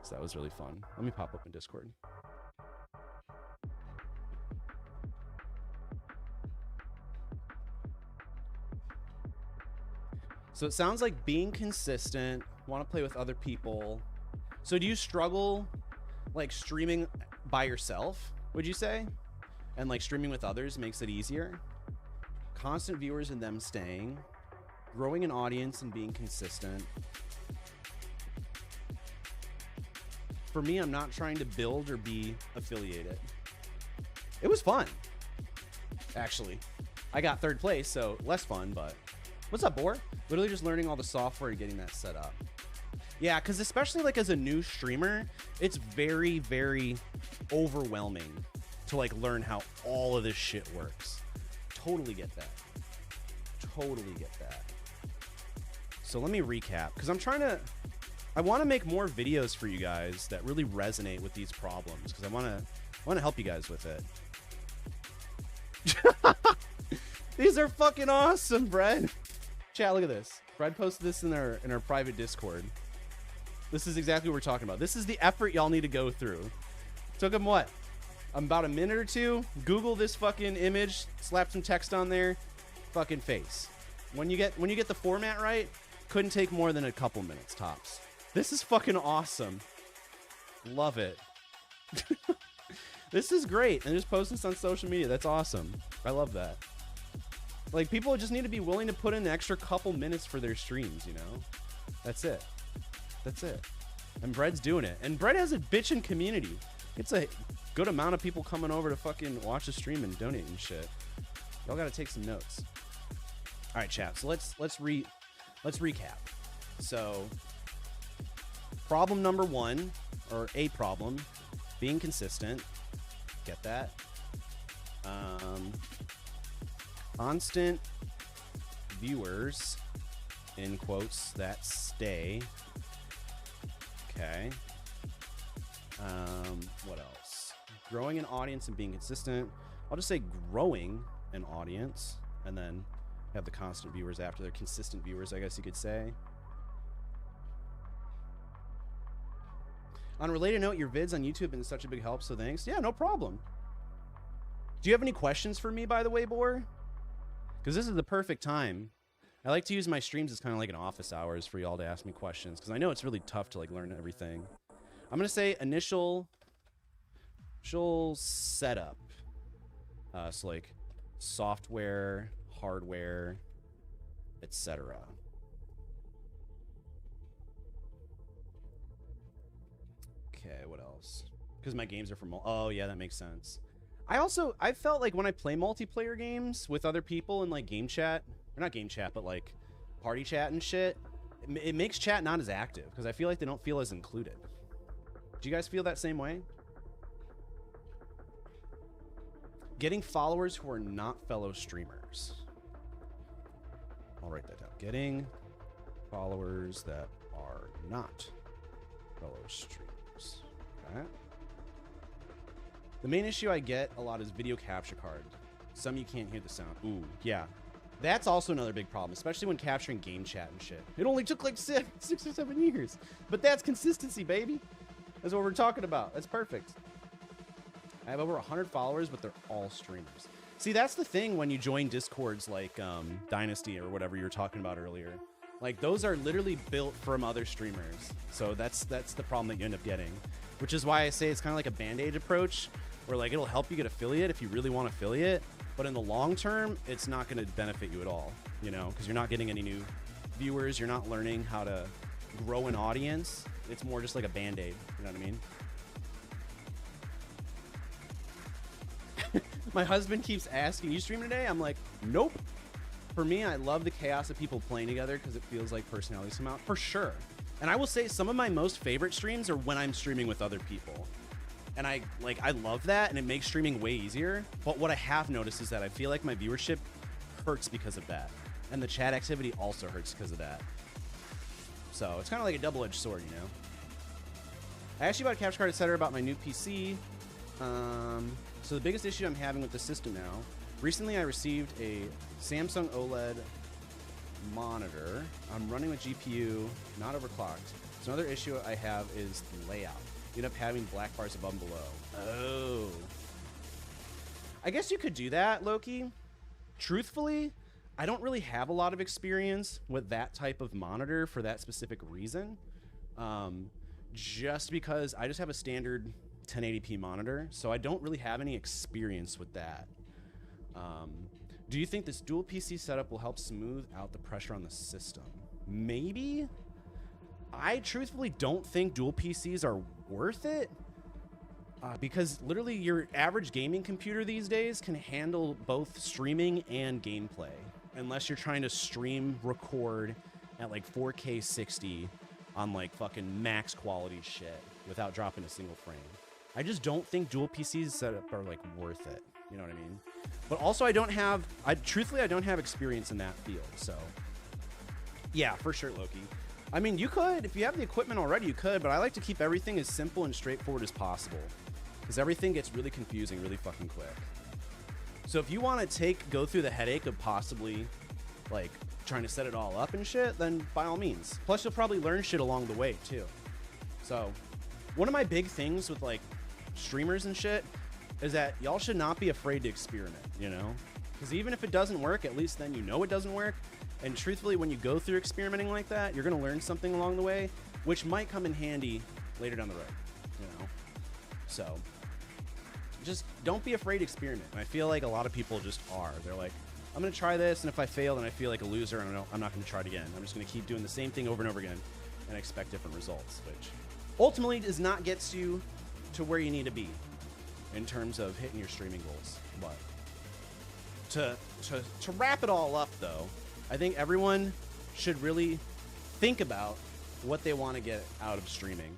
A: So that was really fun. Let me pop up in Discord. So it sounds like being consistent, want to play with other people. So do you struggle like streaming by yourself, would you say? And like streaming with others makes it easier? Constant viewers and them staying, growing an audience and being consistent. For me, I'm not trying to build or be affiliated. It was fun. actually. I got third place, so less fun, but what's up, Boar? Literally just learning all the software and getting that set up. Yeah, because especially like as a new streamer, it's very, very overwhelming to like learn how all of this shit works. Totally get that. Totally get that. So let me recap, because I want to make more videos for you guys that really resonate with these problems, because I want to help you guys with it. These are fucking awesome, Brad. Chat, look at this. Brad posted this in our private Discord. This is exactly what we're talking about. This is the effort y'all need to go through. Took him what? About a minute or two. Google this fucking image, slap some text on there, fucking face. When you get the format right, couldn't take more than a couple minutes tops. This is fucking awesome. Love it. This is great. And just post this on social media. That's awesome. I love that. Like, people just need to be willing to put in an extra couple minutes for their streams, you know? That's it. That's it. And Bread's doing it. And Bread has a bitchin' community. It's a good amount of people coming over to fucking watch the stream and donate and shit. Y'all gotta take some notes. All right, chat. So let's recap. So, problem number one, or a problem, being consistent. Get that? Constant viewers, in quotes, that stay. Okay. What else? Growing an audience and being consistent. I'll just say growing an audience, and then have the constant viewers after. They're consistent viewers, I guess you could say. On a related note, your vids on YouTube have been such a big help, so thanks. Yeah, no problem. Do you have any questions for me, by the way, Boar? Because this is the perfect time. I like to use my streams as kind of like an office hours for y'all to ask me questions, because I know it's really tough to like learn everything. I'm going to say initial setup. So like software, hardware, etc. Okay, what else? Because my games are for oh yeah, that makes sense. I felt like when I play multiplayer games with other people in like game chat, or not game chat, but like party chat and shit, it makes chat not as active because I feel like they don't feel as included. Do you guys feel that same way? Getting followers who are not fellow streamers. I'll write that down. Getting followers that are not fellow streamers. Okay. The main issue I get a lot is video capture card. Some you can't hear the sound. Ooh, yeah. That's also another big problem, especially when capturing game chat and shit. It only took like 6 or 7 years. But that's consistency, baby. That's what we're talking about. That's perfect. I have over 100 followers, but they're all streamers. See, that's the thing when you join Discords like Dynasty or whatever you were talking about earlier. Like, those are literally built from other streamers. So that's the problem that you end up getting. Which is why I say it's kind of like a Band-Aid approach, where like it'll help you get affiliate if you really want affiliate, but in the long term, it's not going to benefit you at all, you know, because you're not getting any new viewers, you're not learning how to grow an audience. It's more just like a Band-Aid, you know what I mean? My husband keeps asking, you stream today? I'm like, nope. For me, I love the chaos of people playing together because it feels like personalities come out, for sure. And I will say some of my most favorite streams are when I'm streaming with other people. And I love that, and it makes streaming way easier. But what I have noticed is that I feel like my viewership hurts because of that. And the chat activity also hurts because of that. So it's kind of like a double-edged sword, you know? I asked you about a capture card, etc., about my new PC. So the biggest issue I'm having with the system now, recently I received a Samsung OLED monitor. I'm running with GPU, not overclocked. So another issue I have is the layout. You end up having black bars above and below. Oh. I guess you could do that, Loki. Truthfully, I don't really have a lot of experience with that type of monitor for that specific reason. Just because I just have a standard 1080p monitor, so I don't really have any experience with that. Do you think this dual PC setup will help smooth out the pressure on the system? Maybe? I truthfully don't think dual PCs are worth it. Because literally your average gaming computer these days can handle both streaming and gameplay, unless you're trying to stream record at like 4K 60 on like fucking max quality shit without dropping a single frame. I just don't think dual PCs setup are like worth it. You know what I mean? But also truthfully, I don't have experience in that field. So yeah, for sure, Loki. I mean, you could, if you have the equipment already, you could, but I like to keep everything as simple and straightforward as possible, because everything gets really confusing really fucking quick. So if you want to go through the headache of possibly like trying to set it all up and shit, then by all means. Plus you'll probably learn shit along the way too. So one of my big things with like streamers and shit is that y'all should not be afraid to experiment, you know? Because even if it doesn't work, at least then you know it doesn't work. And truthfully, when you go through experimenting like that, you're going to learn something along the way, which might come in handy later down the road, you know? So just don't be afraid to experiment. And I feel like a lot of people just are. They're like, I'm going to try this, and if I fail, then I feel like a loser, and I'm not going to try it again. I'm just going to keep doing the same thing over and over again and expect different results, which ultimately does not get you to where you need to be in terms of hitting your streaming goals. But to wrap it all up, though, I think everyone should really think about what they want to get out of streaming.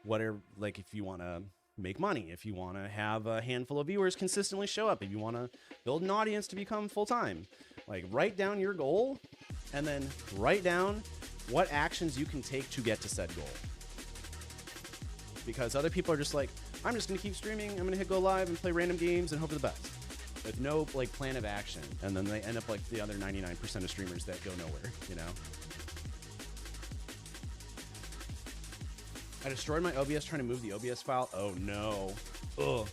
A: Like if you want to make money, if you want to have a handful of viewers consistently show up, if you want to build an audience to become full-time, like write down your goal and then write down what actions you can take to get to said goal. Because other people are just like, I'm just going to keep streaming, I'm going to hit go live and play random games and hope for the best, with no like plan of action, and then they end up like the other 99% of streamers that go nowhere, you know? I destroyed my OBS trying to move the OBS file. Oh no. Ugh.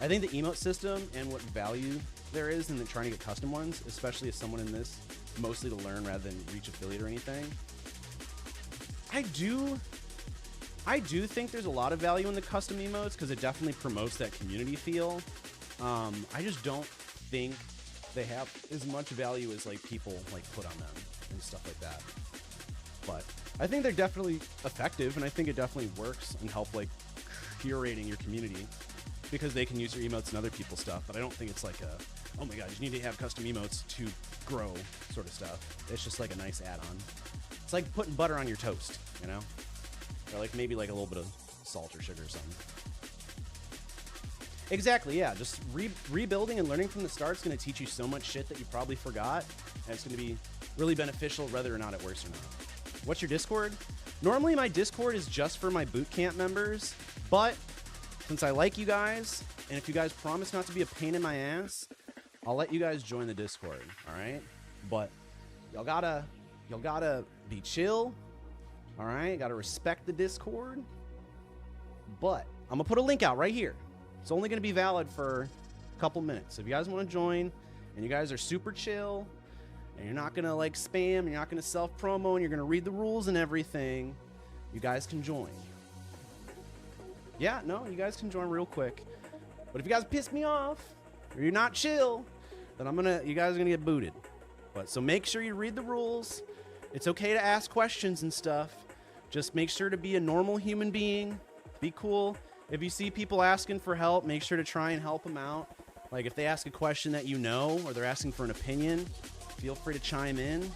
A: I think the emote system and what value there is in the trying to get custom ones, especially as someone in this, mostly to learn rather than reach affiliate or anything. I do think there's a lot of value in the custom emotes because it definitely promotes that community feel. I just don't think they have as much value as like people like put on them and stuff like that. But I think they're definitely effective, and I think it definitely works and help like curating your community because they can use your emotes and other people's stuff. But I don't think it's like oh my god, you need to have custom emotes to grow sort of stuff. It's just like a nice add-on. It's like putting butter on your toast, you know? Or like maybe like a little bit of salt or sugar or something. Exactly, yeah. Just rebuilding and learning from the start is going to teach you so much shit that you probably forgot, and it's going to be really beneficial whether or not it works or not. What's your Discord? Normally my Discord is just for my bootcamp members, but since I like you guys, and if you guys promise not to be a pain in my ass, I'll let you guys join the Discord, all right? But y'all gotta be chill, all right? Gotta respect the Discord. But I'm gonna put a link out right here. It's only gonna be valid for a couple minutes. So if you guys want to join, and you guys are super chill, and you're not gonna like spam, and you're not gonna self-promo, and you're gonna read the rules and everything, you guys can join. Yeah, no, you guys can join real quick. But if you guys piss me off, or you're not chill, then you guys are gonna get booted. But so make sure you read the rules. It's okay to ask questions and stuff. Just make sure to be a normal human being. Be cool. If you see people asking for help, make sure to try and help them out. Like if they ask a question that you know, or they're asking for an opinion, feel free to chime in.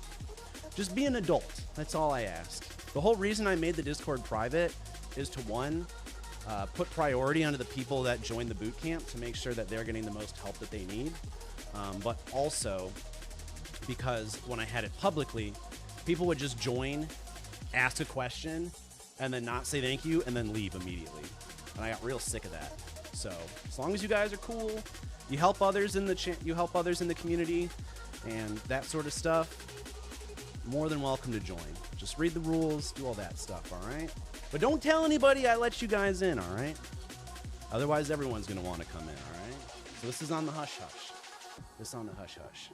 A: Just be an adult. That's all I ask. The whole reason I made the Discord private is to, one, put priority onto the people that join the boot camp to make sure that they're getting the most help that they need. But also because when I had it publicly, people would just join, ask a question, and then not say thank you, and then leave immediately. And I got real sick of that. So as long as you guys are cool, you help others in the community, and that sort of stuff, more than welcome to join. Just read the rules, do all that stuff, all right? But don't tell anybody I let you guys in, all right? Otherwise, everyone's going to want to come in, all right? So this is on the hush-hush. This is on the hush-hush.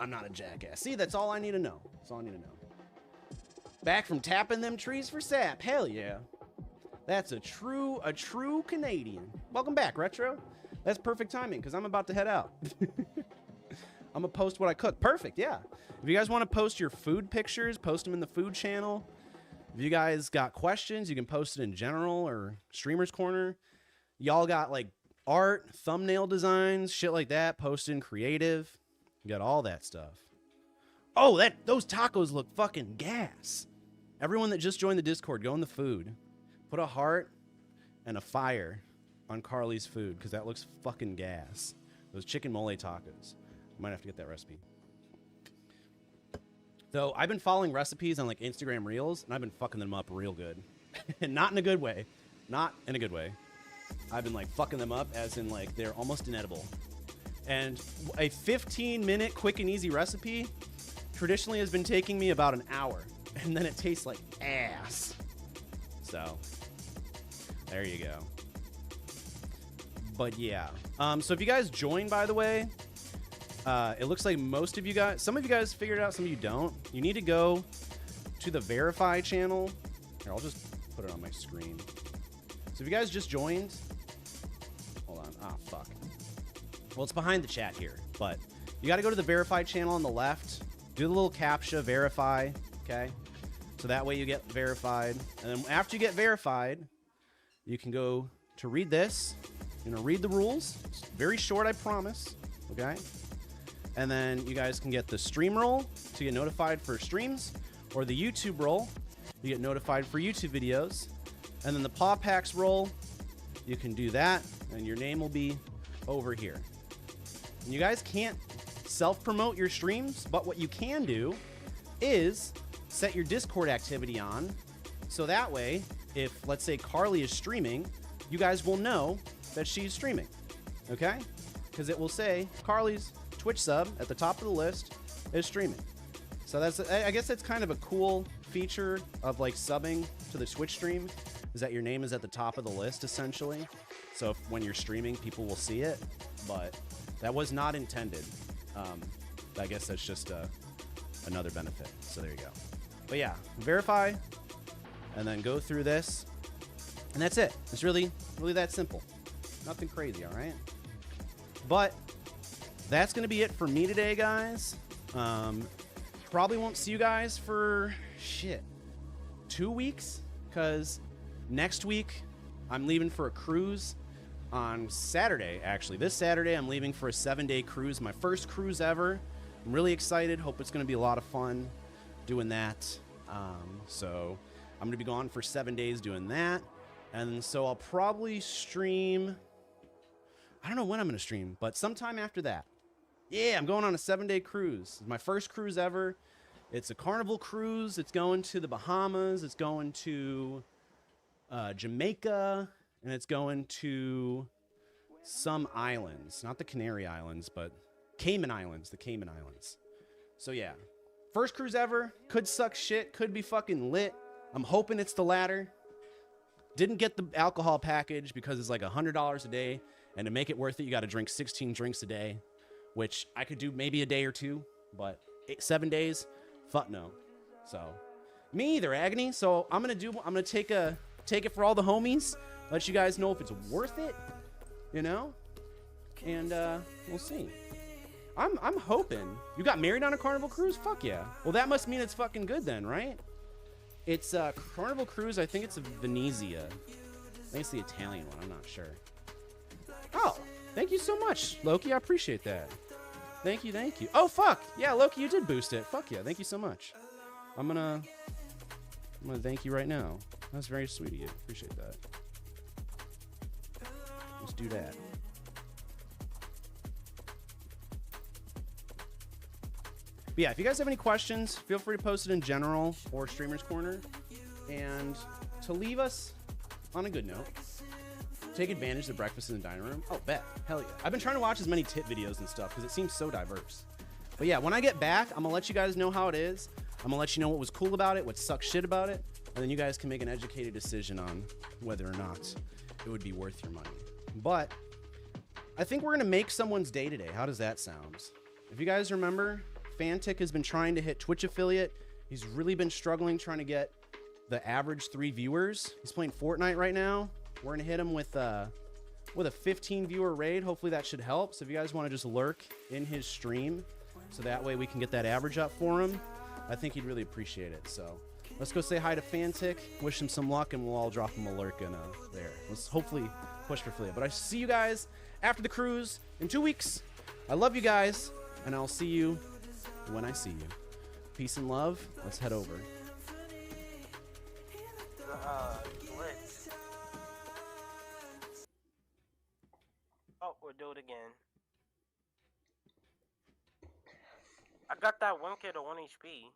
A: I'm not a jackass. See, that's all I need to know. That's all I need to know. Back from tapping them trees for sap. Hell yeah. That's a true Canadian. Welcome back, Retro. That's perfect timing, because I'm about to head out. I'm going to post what I cook. Perfect, yeah. If you guys want to post your food pictures, post them in the food channel. If you guys got questions, you can post it in general or Streamer's Corner. Y'all got like art, thumbnail designs, shit like that, posting creative. You got all that stuff. Oh, those tacos look fucking gas. Everyone that just joined the Discord, go in the food. Put a heart and a fire on Carly's food because that looks fucking gas. Those chicken mole tacos. Might have to get that recipe. Though I've been following recipes on like Instagram Reels and I've been fucking them up real good. And not in a good way. Not in a good way. I've been like fucking them up as in like they're almost inedible. And a 15-minute quick and easy recipe traditionally has been taking me about an hour. And then it tastes like ass. So there you go. But yeah. So if you guys join, by the way, it looks like most of you guys, some of you guys figured it out, some of you don't. You need to go to the Verify channel. Here, I'll just put it on my screen. So if you guys just joined, hold on. Ah, fuck. Well, it's behind the chat here, but you got to go to the Verify channel on the left. Do the little CAPTCHA, verify, okay? So that way you get verified. And then after you get verified, you can go to read this. You're going to read the rules. It's very short, I promise, okay? And then you guys can get the stream roll to get notified for streams, or the YouTube roll, you get notified for YouTube videos. And then the Paw Packs roll, you can do that, and your name will be over here. And you guys can't self-promote your streams, but what you can do is set your Discord activity on, so that way, if, let's say, Carly is streaming, you guys will know that she's streaming, okay? Because it will say, Carly's Twitch sub at the top of the list is streaming. So that's, I guess that's kind of a cool feature of like subbing to the Twitch stream, is that your name is at the top of the list essentially. So if, when you're streaming, people will see it, but that was not intended. I guess that's just another benefit. So there you go. But yeah, verify and then go through this, and that's it. It's really that simple. Nothing crazy, all right? But that's going to be it for me today, guys. Probably won't see you guys for, 2 weeks, because next week I'm leaving for a cruise on Saturday, actually. This Saturday, I'm leaving for a 7-day cruise, my first cruise ever. I'm really excited. Hope it's going to be a lot of fun doing that. So I'm going to be gone for 7 days doing that. And so I'll probably stream, I don't know when I'm going to stream, but sometime after that. Yeah, I'm going on a 7-day cruise. It's my first cruise ever. It's a Carnival cruise. It's going to the Bahamas. It's going to Jamaica. And it's going to some islands. Not the Canary Islands, but Cayman Islands. The Cayman Islands. So yeah. First cruise ever. Could suck shit. Could be fucking lit. I'm hoping it's the latter. Didn't get the alcohol package because it's like $100 a day. And to make it worth it, you got to drink 16 drinks a day. Which I could do maybe a day or two. But 7 days? Fuck no. So, me either, Agony. So I'm gonna take it for all the homies. Let you guys know if it's worth it, you know, and we'll see. I'm hoping. You got married on a Carnival cruise? Fuck yeah. Well, that must mean it's fucking good then, right? It's a Carnival cruise. I think it's a Venezia. I think it's the Italian one. I'm not sure. Oh, thank you so much, Loki. I appreciate that. Thank you. Oh fuck yeah, Loki, you did boost it. Fuck yeah, thank you so much. I'm gonna thank you right now. That's very sweet of you. Appreciate that. Let's do that. But yeah, if you guys have any questions, feel free to post it in general or Streamer's Corner. And to leave us on a good note, take advantage of the breakfast in the dining room. Oh, bet. Hell yeah. I've been trying to watch as many tit videos and stuff because it seems so diverse. But yeah, when I get back, I'm going to let you guys know how it is. I'm going to let you know what was cool about it, what sucks shit about it. And then you guys can make an educated decision on whether or not it would be worth your money. But I think we're going to make someone's day today. How does that sound? If you guys remember, Fantic has been trying to hit Twitch affiliate. He's really been struggling trying to get the average 3 viewers. He's playing Fortnite right now. We're going to hit him with a 15 viewer raid. Hopefully that should help. So if you guys want to just lurk in his stream, so that way we can get that average up for him, I think he'd really appreciate it. So let's go say hi to Fantic, wish him some luck, and we'll all drop him a lurk in there. Let's hopefully push for Flea. But I see you guys after the cruise in 2 weeks. I love you guys, and I'll see you when I see you. Peace and love. Let's head over.
C: Oh, we'll do it again. I got that 1K to 1 HP.